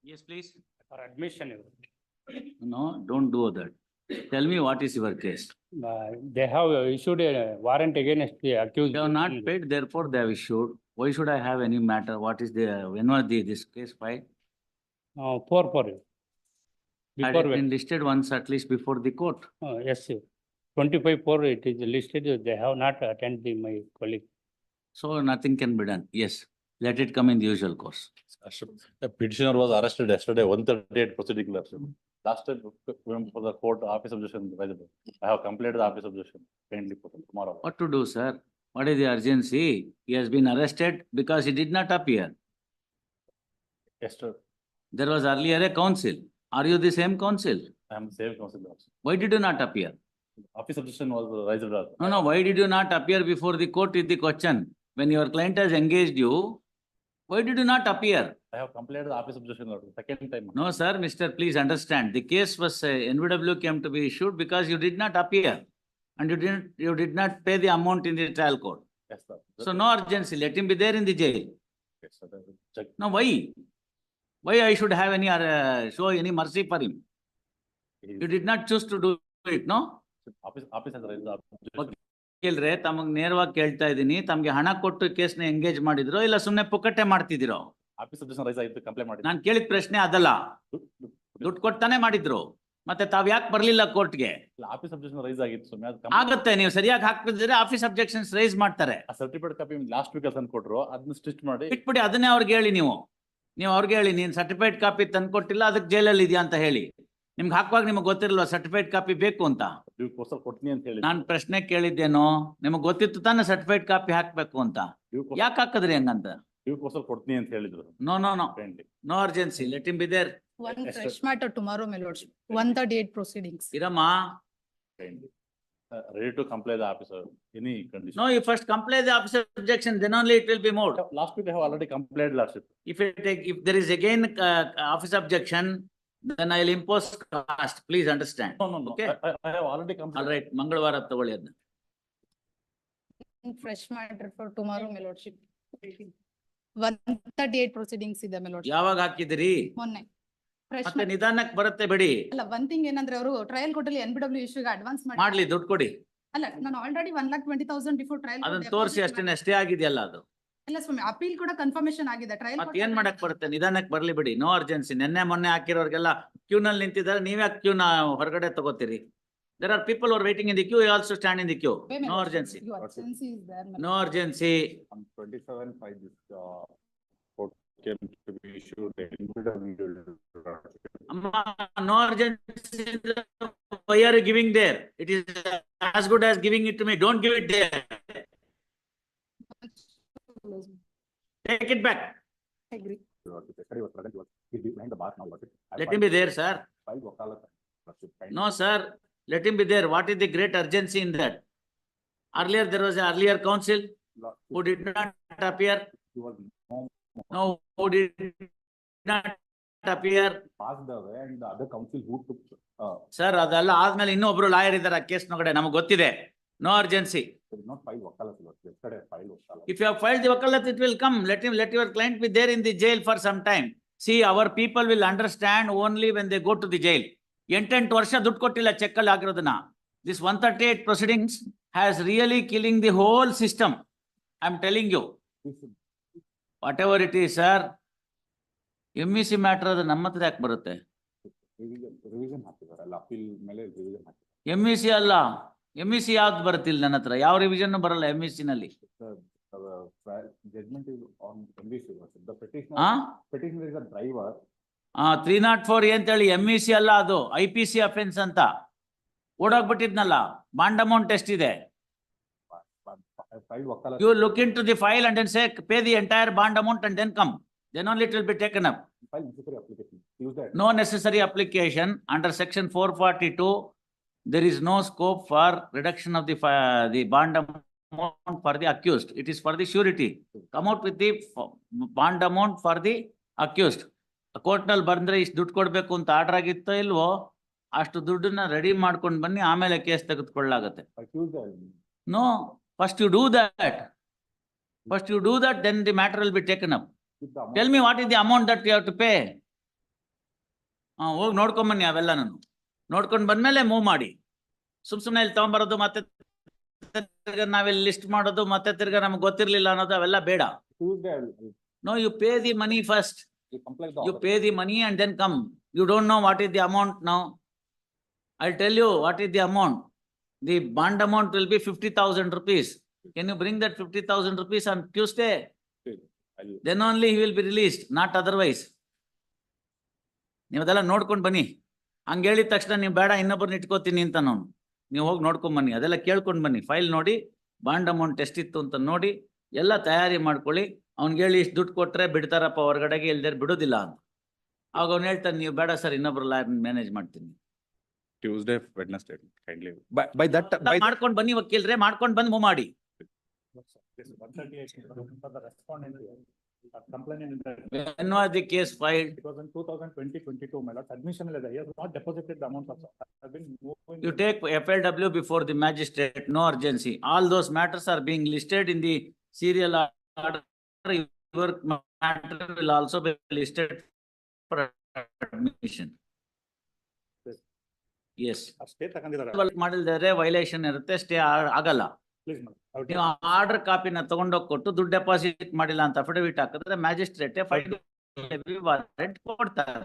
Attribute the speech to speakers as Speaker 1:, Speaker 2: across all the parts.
Speaker 1: Yes, please.
Speaker 2: For admission,
Speaker 1: No, don't do that. Tell me what is your case.
Speaker 2: they have issued a warrant against the accused.
Speaker 1: They have not paid, therefore they have issued. Why should I have any matter? What is the, when was this case filed?
Speaker 2: For
Speaker 1: Had
Speaker 2: before,
Speaker 1: it been listed once at least before the court?
Speaker 2: yes, sir. 25/4 it is listed, they have not attended my colleague.
Speaker 1: So nothing can be done. Yes, let it come in the usual course.
Speaker 3: The petitioner was arrested yesterday, 138 proceeding. Last time, for the court office objection, I have completed the office objection, kindly put it tomorrow.
Speaker 1: What to do, sir? What is the urgency? He has been arrested because he did not appear.
Speaker 3: Yesterday,
Speaker 1: There was earlier a counsel. Are you the same counsel?
Speaker 3: I am the same counsel also.
Speaker 1: Why did you not appear?
Speaker 3: Office objection was raised.
Speaker 1: No, why did you not appear before the court is the question? When your client has engaged you, why did you not appear?
Speaker 3: I have completed the office objection second time.
Speaker 1: No, sir, Mister, please understand. The case was NVW came to be issued because you did not appear. And you did not pay the amount in the trial court.
Speaker 3: Yes, sir.
Speaker 1: So no urgency. Let him be there in the jail.
Speaker 3: Yes, sir. Check.
Speaker 1: No, why? Why I should have any show any mercy for him? You did not choose to do it, no?
Speaker 3: Office has raised the objection.
Speaker 1: ಕೇಳ್ರೆ ತಮಗ್ ನೇರವಾಗಿ ಕೇಳ್ತಾ ಇದೀನಿ, ತಮ್ಗೆ ಹಣ ಕೊಟ್ಟು ಕೇಸ್ನ engage ಮಾಡಿದ್ರೋ ಇಲ್ಲ ಸುಮ್ನೆ ಪುಕ್ಕಟ್ಟೆ ಮಾಡ್ತಿದಿರೋ?
Speaker 3: Office objection raised ಆಯ್ತು, ಕಂಪ್ಲೇಂಟ್ ಮಾಡಿ.
Speaker 1: ನಾನ್ ಕೇಳಿದ ಪ್ರಶ್ನೆ ಅದಲ್ಲ. ದುಡ್ಡು ಕೊಡ್ತಾನೆ ಮಾಡಿದ್ರು. ಮತ್ತೆ ತಾವ್ ಯಾಕೆ ಬರ್ಲಿಲ್ಲ ಕೋರ್ಟ್ಗೆ?
Speaker 3: ಆಫೀಸ್ ಅಬ್ಜೆಕ್ಷನ್ ರೈಸ್ ಆಗಿತ್ತು.
Speaker 1: ಆಗತ್ತೆ, ನೀವು ಸರಿಯಾಗಿ ಹಾಕ್ತಿದ್ರೆ ಆಫೀಸ್ ಅಬ್ಜೆಕ್ಷನ್ಸ್ ರೈಸ್ ಮಾಡ್ತಾರೆ.
Speaker 3: ಸರ್ಟಿಫಿಕೇಟ್ ಕಾಪಿ ಲಾಸ್ಟ್ ವೀಕ್ ತಂದು ಕೊಟ್ರು, ಅದನ್ನ ಸ್ಟಿಚ್ ಮಾಡಿ
Speaker 1: ಇಟ್ಬಿಡಿ. ಅದನ್ನೇ ಅವ್ರಿಗೆ ಹೇಳಿ, ನೀವು ಅವ್ರಿಗೆ ಹೇಳಿ, ನೀನ್ ಸರ್ಟಿಫೈಡ್ ಕಾಪಿ ತಂದು ಕೊಟ್ಟಿಲ್ಲ, ಅದಕ್ಕೆ ಜೈಲಲ್ಲಿ ಇದೆಯಾ ಅಂತ ಹೇಳಿ. ನಿಮ್ಗೆ ಹಾಕುವಾಗ ನಿಮ್ಗೆ ಗೊತ್ತಿರಲ್ವಾ ಸರ್ಟಿಫೈಡ್ ಕಾಪಿ ಬೇಕು ಅಂತ?
Speaker 3: ಕೊಡ್ತೀನಿ ಅಂತ ಹೇಳಿ
Speaker 1: ನಾನ್ ಪ್ರಶ್ನೆ ಕೇಳಿದ್ದೇನೋ, ನಿಮಗ್ ಗೊತ್ತಿತ್ತು ತಾನೆ ಸರ್ಟಿಫೈಡ್ ಕಾಪಿ ಹಾಕ್ಬೇಕು ಅಂತ? ಯಾಕೆ ಹಾಕದ್ರಿ ಹಂಗಂತ?
Speaker 3: ಕೊಡ್ತೀನಿ ಅಂತ ಹೇಳಿದ್ರು.
Speaker 1: No no no no urgency. Let him be there.
Speaker 4: One fresh matter tomorrow, my lordship. 138 proceedings.
Speaker 1: ಇರಮ್ಮ.
Speaker 3: Ready to comply the officer, any condition.
Speaker 1: No, you first comply the officer objection, then only it will be moved.
Speaker 3: Last week I have already complied, lordship.
Speaker 1: If there is again office objection, then I will impose cost. Please understand.
Speaker 3: No.
Speaker 1: Okay.
Speaker 3: I have already complied.
Speaker 1: All right, ಮಂಗಳವಾರ ತಗೊಳ್ಳಿ ಅದನ್ನ.
Speaker 4: Fresh matter for tomorrow, my lordship. 138 proceedings ಇದೆ, my lordship.
Speaker 1: ಯಾವಾಗ ಹಾಕಿದಿರಿ?
Speaker 4: ಮೊನ್ನೆ. Fresh
Speaker 1: ಮತ್ತೆ ನಿಧಾನಕ್ಕೆ ಬರುತ್ತೆ ಬಿಡಿ.
Speaker 4: ಅಲ್ಲ, one thing ಏನಂದ್ರೆ ಅವರು ಟ್ರಯಲ್ ಕೋರ್ಟ್ ಅಲ್ಲಿ NBW ಇಶ್ಯೂಗೆ ಅಡ್ವಾನ್ಸ್
Speaker 1: ಮಾಡ್ಲಿ, ದುಡ್ಡು ಕೊಡಿ.
Speaker 4: ಅಲ್ಲ, ನಾನು ಆಲ್ರೆಡಿ 1,20,000 ಬಿಫೋರ್ ಟ್ರಯಲ್
Speaker 1: ಅದನ್ನ ತೋರಿಸಿ ಅಷ್ಟೇ ಆಗಿದೆಯಲ್ಲ ಅದು.
Speaker 4: ಅಲ್ಲ ಸ್ವಾಮಿ, ಅಪೀಲ್ ಕೂಡ ಕನ್ಫರ್ಮೇಶನ್ ಆಗಿದೆ. ಟ್ರಯಲ್
Speaker 1: ಮತ್ತೆ ಏನ್ ಮಾಡಕ್ ಬರುತ್ತೆ? ನಿಧಾನಕ್ಕೆ ಬರ್ಲಿ ಬಿಡಿ. No urgency. ನಿನ್ನೆ ಮೊನ್ನೆ ಹಾಕಿರೋರ್ಗೆಲ್ಲ ಕ್ಯೂನಲ್ಲಿ ನಿಂತಿದ್ದಾರೆ, ನೀವ್ಯಾಕೆ ಕ್ಯೂನ ಹೊರಗಡೆ ತಗೋತೀರಿ? There are people who are waiting in the queue. You also stand in the queue. No urgency. No urgency.
Speaker 3: On 27/5 this court came to be issued.
Speaker 1: No urgency. Why are you giving there? It is as good as giving it to me. Don't give it there. Take it back.
Speaker 4: Agree.
Speaker 1: Let him be there, sir. No, sir. Let him be there. What is the great urgency in that? Earlier, there was an earlier counsel who did not appear. No, who did not appear.
Speaker 3: Passed away, and the other counsel who took.
Speaker 1: Sir, ಅದೆಲ್ಲ ಆದ್ಮೇಲೆ ಇನ್ನೊಬ್ರು lawyer ಇದ್ದಾರೆ ಆ case ನೊಳಗಡೆ, ನಮಗೆ ಗೊತ್ತಿದೆ. No urgency.
Speaker 3: Not filed wakalat. Yesterday filed wakalat.
Speaker 1: If you have filed the wakalat, it will come. Let your client be there in the jail for some time. See, our people will understand only when they go to the jail. 8 ವರ್ಷ ದುಡ್ಡು ಕೊಟ್ಟಿಲ್ಲ check ಅಲ್ಲಿ ಆಗಿರೋದನ್ನ. This 138 proceedings has really killing the whole system. I am telling you. Whatever it is, sir. MEC matter ಅದು ನಮ್ಮ ಹತ್ರ ಯಾಕೆ ಬರುತ್ತೆ?
Speaker 3: Revision ಹಾಕಿದ್ದಾರೆ ಅಲ್ಲ, appeal ಮೇಲೆ revision ಹಾಕಿದ್ದಾರೆ.
Speaker 1: MEC ಅಲ್ಲ, MEC ಯಾವ್ದು ಬರುತ್ತಿಲ್ಲ ನನ್ನ ಹತ್ರ. ಯಾವ ರಿವಿಷನ್ ಬರಲ್ಲ MEC ನಲ್ಲಿ.
Speaker 3: Judgment is on MVC. The petitioner is a driver.
Speaker 1: 304 ಅಂತೇಳಿ MEC ಅಲ್ಲ, ಅದು IPC ಅಫೆನ್ಸ್ ಅಂತ. ಓಡೋಗ್ಬಿಟ್ಟಿದ್ನಲ್ಲ, ಬಾಂಡ್ ಅಮೌಂಟ್ ಎಷ್ಟಿದೆ? You look into the file and then say pay the entire bond amount and then come. Then only it will be taken up. No necessary application. Under section 442, there is no scope for reduction of the bond amount for the accused. It is for the surety. Come out with the bond amount for the accused. Court ನಲ್ಲಿ ಬಂದ್ರೆ ಇಷ್ಟು ದುಡ್ಡು ಕೊಡ್ಬೇಕು ಅಂತ order ಆಗಿತ್ತೋ ಇಲ್ವೋ, ಅಷ್ಟು ದುಡ್ಡನ್ನ ready ಮಾಡ್ಕೊಂಡು ಬನ್ನಿ, ಆಮೇಲೆ case ತೆಗೆದುಕೊಳ್ಳಾಗತ್ತೆ. No, first you do that. Then the matter will be taken up. Tell me what is the amount that you have to pay. ಹೋಗಿ ನೋಡ್ಕೊಂಡ್ ಬನ್ನಿ ಅವೆಲ್ಲ ನಾನು ನೋಡ್ಕೊಂಡ್ ಬಂದ್ಮೇಲೆ ಮೂವ್ ಮಾಡಿ. ಸುಮ್ನೆ ಇಲ್ಲಿ ತಗೊಂಬರೋದು ಮತ್ತೆ ತಿರ್ಗಾ ನಾವಿಲ್ಲಿ ಲಿಸ್ಟ್ ಮಾಡೋದು ಮತ್ತೆ ತಿರ್ಗಾ ನಮ್ಗೆ ಗೊತ್ತಿರ್ಲಿಲ್ಲ ಅನ್ನೋದು ಅವೆಲ್ಲ ಬೇಡ.
Speaker 3: Tuesday,
Speaker 1: No, you pay the money first.
Speaker 3: comply
Speaker 1: You pay the money and then come. You don't know what is the amount now. I'll tell you what is the amount. The bond amount will be 50,000 rupees. Can you bring that 50,000 rupees on Tuesday? Then only he will be released, not otherwise. ನೀವು ಅದೆಲ್ಲ ನೋಡ್ಕೊಂಡ್ ಬನ್ನಿ. ಹಂಗ ಹೇಳಿದ ತಕ್ಷಣ ನೀವು ಬೇಡ ಇನ್ನೊಬ್ಬರನ್ನ ಇಟ್ಕೋತೀನಿ ಅಂತ ನಾನು, ನೀವು ಹೋಗಿ ನೋಡ್ಕೊಂಡ್ ಬನ್ನಿ, ಅದೆಲ್ಲ ಕೇಳ್ಕೊಂಡ್ ಬನ್ನಿ. ಫೈಲ್ ನೋಡಿ, ಬಾಂಡ್ ಅಮೌಂಟ್ ಎಷ್ಟಿತ್ತು ಅಂತ ನೋಡಿ ಎಲ್ಲ ತಯಾರಿ ಮಾಡ್ಕೊಳ್ಳಿ. ಅವ್ನಿಗೆ ಹೇಳಿ ಇಷ್ಟು ದುಡ್ಡು ಕೊಟ್ರೆ ಬಿಡ್ತಾರಪ್ಪ ಹೊರಗಡೆಗೆ, ಇಲ್ದೇ ಬಿಡೋದಿಲ್ಲ ಅಂತ. ಆಗ ಅವ್ನು ಹೇಳ್ತಾನೆ ನೀವು ಬೇಡ ಸರ್ ಇನ್ನೊಬ್ರು ಲಾಯರ್ ಮ್ಯಾನೇಜ್ ಮಾಡ್ತೀನಿ.
Speaker 3: Tuesday, Wednesday, kindly.
Speaker 5: By that, by
Speaker 1: ಮಾಡ್ಕೊಂಡ್ ಬನ್ನಿ ವಕೀಲ್ರೆ, ಮಾಡ್ಕೊಂಡ್ ಬಂದು ಮೂವ್ ಮಾಡಿ. When was the case filed?
Speaker 3: It was in 2020-22, my lord. Admission letter, he has not deposited the amount also. I've been moving.
Speaker 1: You take FLW before the magistrate, no urgency. All those matters are being listed in the serial order. Your matter will also be listed for admission. Yes.
Speaker 3: Stay ತಗೊಂಡಿದ್ದಾರೆ.
Speaker 1: ಮಾಡಿಲ್ದರೆ violation ಇರುತ್ತೆ, stay ಆಗಲ್ಲ.
Speaker 3: Please, madam. I will
Speaker 1: ನೀವು order ಕಾಪಿನ ತಗೊಂಡೋಗಿ ಕೊಟ್ಟು ದುಡ್ಡು deposit ಮಾಡಿಲ್ಲ ಅಂತ affidavit ಹಾಕಿದ್ರೆ ಮ್ಯಾಜಿಸ್ಟ್ರೇಟ್ ಫೈಲ್ ವಾರೆಂಟ್ ಕೊಡ್ತಾರೆ,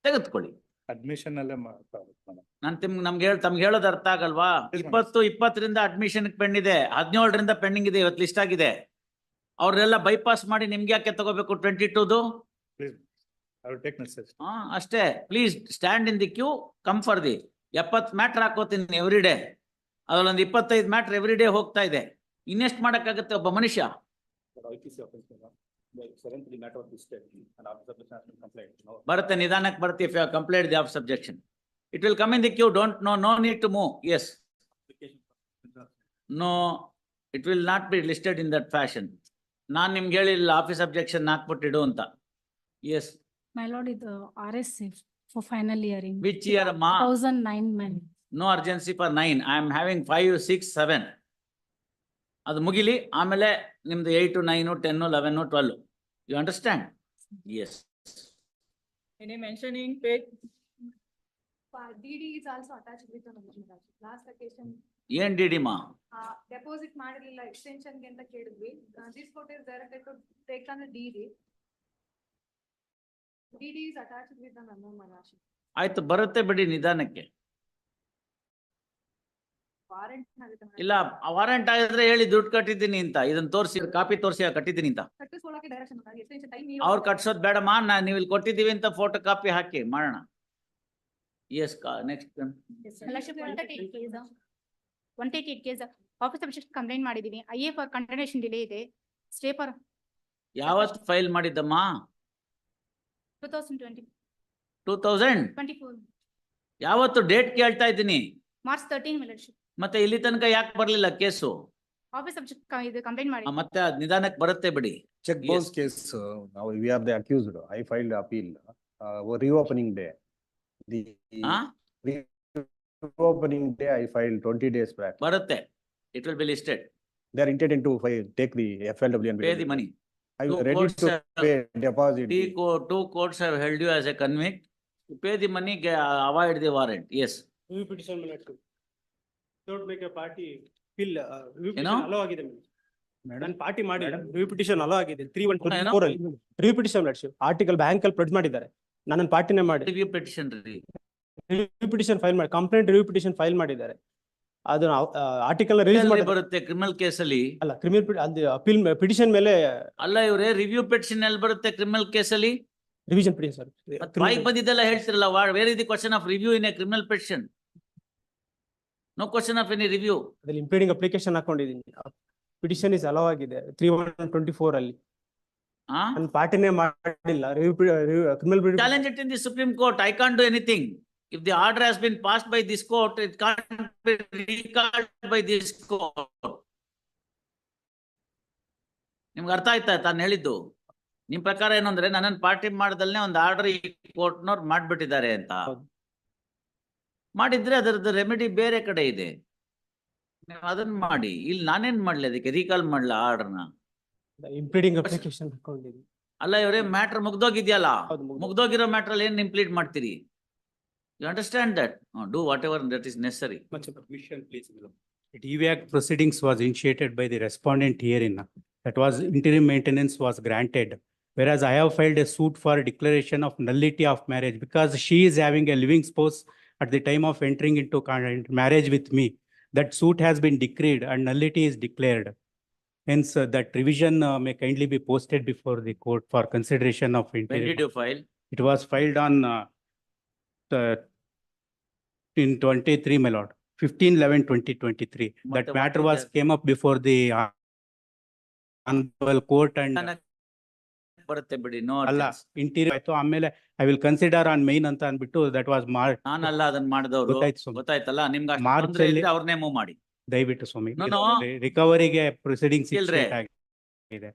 Speaker 1: ತೆಗೆದುಕೊಳ್ಳಿ.
Speaker 3: admission ಅಲ್ಲೇ ಮಾತಾಡೋದು, madam.
Speaker 1: ನಾನ್ ತಮ್ಗೆ ಹೇಳೋದು ಅರ್ಥ ಆಗಲ್ವಾ? 20 ಅಡ್ಮಿಷನ್ ಪೆಂಡ್ ಇದೆ, 17 ಪೆಂಡಿಂಗ್ ಇದೆ, ಇವತ್ತು ಲಿಸ್ಟ್ ಆಗಿದೆ. ಅವ್ರೆಲ್ಲ ಬೈಪಾಸ್ ಮಾಡಿ ನಿಮ್ಗೆ ಯಾಕೆ ತಗೋಬೇಕು 22?
Speaker 3: Please, I will take message.
Speaker 1: ಅಷ್ಟೇ. Please stand in the queue, come for the 70 matter ಹಾಕೋತೀನಿ ಎವ್ರಿ ಡೇ. ಅದ್ರಲ್ಲೊಂದು 25 ಮ್ಯಾಟ್ರ್ ಎವ್ರಿ ಡೇ ಹೋಗ್ತಾ ಇದೆ. ಇನ್ನೆಷ್ಟು ಮಾಡಕ್ಕಾಗತ್ತೆ ಒಬ್ಬ ಮನುಷ್ಯ?
Speaker 3: IPC office, madam. The 7th matter of this state and office of the national complaint. No.
Speaker 1: ಬರುತ್ತೆ, ನಿಧಾನಕ್ಕೆ ಬರುತ್ತೆ. If you have complaint the of subjection, it will come in the queue. Don't no need to move. Yes, no, it will not be listed in that fashion. ನಾನ್ ನಿಮ್ಗೆ ಹೇಳಿಲ್ಲ office objection ಹಾಕ್ಬಿಟ್ಟಿಡು ಅಂತ. Yes.
Speaker 6: My lord, ಇದು RSC for final hearing.
Speaker 1: Which year ಅಮ್ಮ?
Speaker 6: 2009 man.
Speaker 1: No urgency for 9. I am having 5, 6, 7. ಅದು ಮುಗಿಲಿ, ಆಮೇಲೆ ನಿಮ್ದು 8, 9, 10, 11, 12. You understand? Yes.
Speaker 7: Any mentioning page?
Speaker 4: DD is also attached with the Maharashtra. Last occasion,
Speaker 1: ಏನ್ D D ಮಾ?
Speaker 4: deposit ಮಾಡಿರ್ಲಿಲ್ಲ, extension ಗೆ ಅಂತ ಕೇಳಿದ್ವಿ. This court is directed to take on the DD. DD is attached with the Maharashtra.
Speaker 1: ಆಯ್ತು, ಬರುತ್ತೆ ಬಿಡಿ ನಿಧಾನಕ್ಕೆ.
Speaker 4: Warrant ಆಗುತ್ತೆ.
Speaker 1: ಇಲ್ಲ, ವಾರಂಟ್ ಆಗಿದ್ರೆ ಹೇಳಿ ದುಡ್ಡು ಕಟ್ಟಿದ್ದೀನಿ ಅಂತ, ಇದನ್ನ ತೋರಿಸಿ, ಕಾಪಿ ತೋರಿಸಿ ಕಟ್ಟಿದ್ದೀನಿ ಅಂತ.
Speaker 4: ಕಟ್ಟಿಸ್ಕೊಳ್ಳೋಕೆ ಡೈರೆಕ್ಷನ್ extension time
Speaker 1: ಅವ್ರು ಕಟ್ಸೋದ್ ಬೇಡಮ್ಮ, ನೀವು ಇಲ್ಲಿ ಕೊಟ್ಟಿದ್ದೀವಿ ಅಂತ ಫೋಟೋ ಕಾಪಿ ಹಾಕಿ ಮಾಡೋಣ. Yes, next.
Speaker 6: Lordship, 138 case office objection complaint ಮಾಡಿದೀನಿ. IA ಫಾರ್ ಕಂಟಿನ್ಯೂಷನ್ ಡಿಲೇ ಇದೆ. ಸ್ಟೇ ಫಾರ್
Speaker 1: ಯಾವತ್ತು ಫೈಲ್ ಮಾಡಿದ್ದಮ್ಮ?
Speaker 6: 2020
Speaker 1: 2024. ಯಾವತ್ತು ಡೇಟ್ ಕೇಳ್ತಾ ಇದ್ದೀನಿ.
Speaker 6: March 13 my lordship.
Speaker 1: ಮತ್ತೆ ಇಲ್ಲಿ ತನಕ ಯಾಕೆ ಬರ್ಲಿಲ್ಲ ಕೇಸು?
Speaker 6: ಆಫೀಸ್ ಅಬ್ಜೆಕ್ಷನ್ ಇದು ಕಂಪ್ಲೇಂಟ್ ಮಾಡಿ.
Speaker 1: ಮತ್ತೆ ಅದ್ ನಿಧಾನಕ್ಕೆ ಬರುತ್ತೆ ಬಿಡಿ.
Speaker 5: check bounce case, now we are the accused. I filed appeal. Reopening day. The
Speaker 1: ಆ?
Speaker 5: reopening day I filed 20 days back.
Speaker 1: ಬರುತ್ತೆ. It will be listed.
Speaker 5: They are intending to take the FLW and
Speaker 1: Pay the money.
Speaker 5: I
Speaker 1: Two
Speaker 5: am ready
Speaker 1: courts
Speaker 5: to
Speaker 1: have-
Speaker 5: pay deposit.
Speaker 1: Two courts have held you as a convict. To pay the money, avoid the warrant. Yes.
Speaker 8: Review petition my lordship. Don't make a party feel review
Speaker 1: ಏನು?
Speaker 8: petition allow ಆಗಿದೆ ನಾನು party ಮಾಡಿ review petition hello ಆಗಿದೆ 3/1/24 ಅಲ್ಲಿ
Speaker 1: ಏನು?
Speaker 8: Review petition ಲರ್ಡ್ಶಿಪ್ article bank ಅಲ್ಲಿ produce ಮಾಡಿದ್ದಾರೆ. ನಾನು ಪಾರ್ಟಿನೇ ಮಾಡಿ
Speaker 1: Review petition.
Speaker 8: Review petition file ಮಾಡಿ ಕಂಪ್ಲೇಂಟ್ ರಿವ್ಯೂ ಪಿಟಿಷನ್ ಫೈಲ್ ಮಾಡಿದ್ದಾರೆ. ಅದು ಆರ್ಟಿಕಲ್ ರಿಲೀಸ್
Speaker 1: ಎಲ್ಲಿ
Speaker 8: ಮಾಡಿ
Speaker 1: ಬರುತ್ತೆ ಕ್ರಿಮಿನಲ್ ಕೇಸಲ್ಲಿ?
Speaker 8: ಅಲ್ಲ ಕ್ರಿಮಿನಲ್ ಅದು ಅಪೀಲ್ ಪಿಟಿಷನ್ ಮೇಲೆ
Speaker 1: ಅಲ್ಲ ಇವ್ರೆ, ರಿವ್ಯೂ ಪೆಟಿಷನ್ ಎಲ್ಲಿ ಬರುತ್ತೆ ಕ್ರಿಮಿನಲ್ ಕೇಸಲ್ಲಿ?
Speaker 8: ರಿವಿಷನ್ ಪಿಟಿಷನ್
Speaker 1: ಬಾಯಿಗೆ ಬಂದಿದ್ದೆಲ್ಲ ಹೇಳ್ತಿರಲ್ಲ. Where is the question of review in a criminal petition? No question of any review.
Speaker 8: ಅದ್ರಲ್ಲಿ ಇಂಪ್ಲೀಡಿಂಗ್ ಅಪ್ಲಿಕೇಶನ್ ಹಾಕೊಂಡಿದ್ದೀನಿ. ಪಿಟಿಷನ್ ಇಸ್ ಅಲೋ ಆಗಿದೆ 3/1/24 ಅಲ್ಲಿ. ನಾನು ಪಾರ್ಟಿನೇ ಮಾಡಿಲ್ಲ. Review criminal
Speaker 1: Challenge it in the Supreme Court. I can't do anything. If the order has been passed by this court, it can't be recalled by this court. ನಿಮ್ಗೆ ಅರ್ಥ ಆಯ್ತಾ ತಾನು ಹೇಳಿದ್ದು? ನಿಮ್ ಪ್ರಕಾರ ಏನು ಅಂದ್ರೆ ನನ್ನನ್ನು ಪಾರ್ಟಿ ಮಾಡದಲ್ಲೇ ಒಂದು ಆರ್ಡರ್ ಈ ಕೋರ್ಟ್ನವ್ರು ಮಾಡ್ಬಿಟ್ಟಿದ್ದಾರೆ ಅಂತ. ಮಾಡಿದ್ರೆ ಅದರದ್ದು ರೆಮಿಡಿ ಬೇರೆ ಕಡೆ ಇದೆ, ನೀವು ಅದನ್ನ ಮಾಡಿ. ಇಲ್ಲಿ ನಾನೇನ್ ಮಾಡ್ಲಿ ಅದಕ್ಕೆ? ರೀಕಾಲ್ ಮಾಡ್ಲಾ ಆರ್ಡರ್ನ?
Speaker 8: ಇಂಪ್ಲೀಡಿಂಗ್ ಅಪ್ಲಿಕೇಶನ್ ಹಾಕೊಂಡಿದ್ದೀನಿ.
Speaker 1: ಅಲ್ಲ ಇವರೇ ಮ್ಯಾಟರ್ ಮುಗ್ದೋಗಿದ್ಯಲ್ಲ,
Speaker 8: ಹೌದು, ಮುಗ್ದೋಗಿದೆ.
Speaker 1: ಮುಗ್ದೋಗಿರೋ ಮ್ಯಾಟರ್ ಏನ್ ಇಂಪ್ಲೀಟ್ ಮಾಡ್ತೀರಿ? You understand that? Do whatever that is necessary.
Speaker 2: Permission, please. DVAC proceedings was initiated by the respondent herein. That was interim maintenance was granted. Whereas I have filed a suit for declaration of nullity of marriage because she is having a living spouse at the time of entering into marriage with me. That suit has been decreed and nullity is declared. Hence, that revision may kindly be posted before the court for consideration of
Speaker 1: When
Speaker 2: interim.
Speaker 1: did you file?
Speaker 2: It was filed on in 23, my lord, 15/11/2023. That
Speaker 1: What
Speaker 2: matter
Speaker 1: is
Speaker 2: was
Speaker 1: that?
Speaker 2: came up before the honorable court and
Speaker 1: ಬರುತ್ತೆ ಬಿಡಿ, no
Speaker 2: ಅಲ್ಲ interior ಆಯ್ತು. ಆಮೇಲೆ I will consider on main ಅಂತ ಅಂದ್ಬಿಟ್ಟು that was
Speaker 1: ನಾನಲ್ಲ ಅದನ್ನ ಮಾಡಿದವರು.
Speaker 2: ಗೊತ್ತಾಯ್ತು ಸ್ವಾಮಿ.
Speaker 1: ಗೊತ್ತಾಯ್ತಲ್ಲ ನಿಮ್ಗೆ ಅಷ್ಟು
Speaker 2: ಮಾರ್ಚ್
Speaker 1: ತೊಂದ್ರೆ
Speaker 2: ಅಲ್ಲಿ-
Speaker 1: ಇದ್ರೆ ಅವ್ರನ್ನೇ ಮೂವ್ ಮಾಡಿ.
Speaker 2: ದಯವಿಟ್ಟು ಸ್ವಾಮಿ
Speaker 1: No, no.
Speaker 2: ರಿಕವರಿಗೆ ಪ್ರೊಸೀಡಿಂಗ್ಸ್
Speaker 1: ಇಲ್ರಿ.
Speaker 2: ಆಗಿದೆ.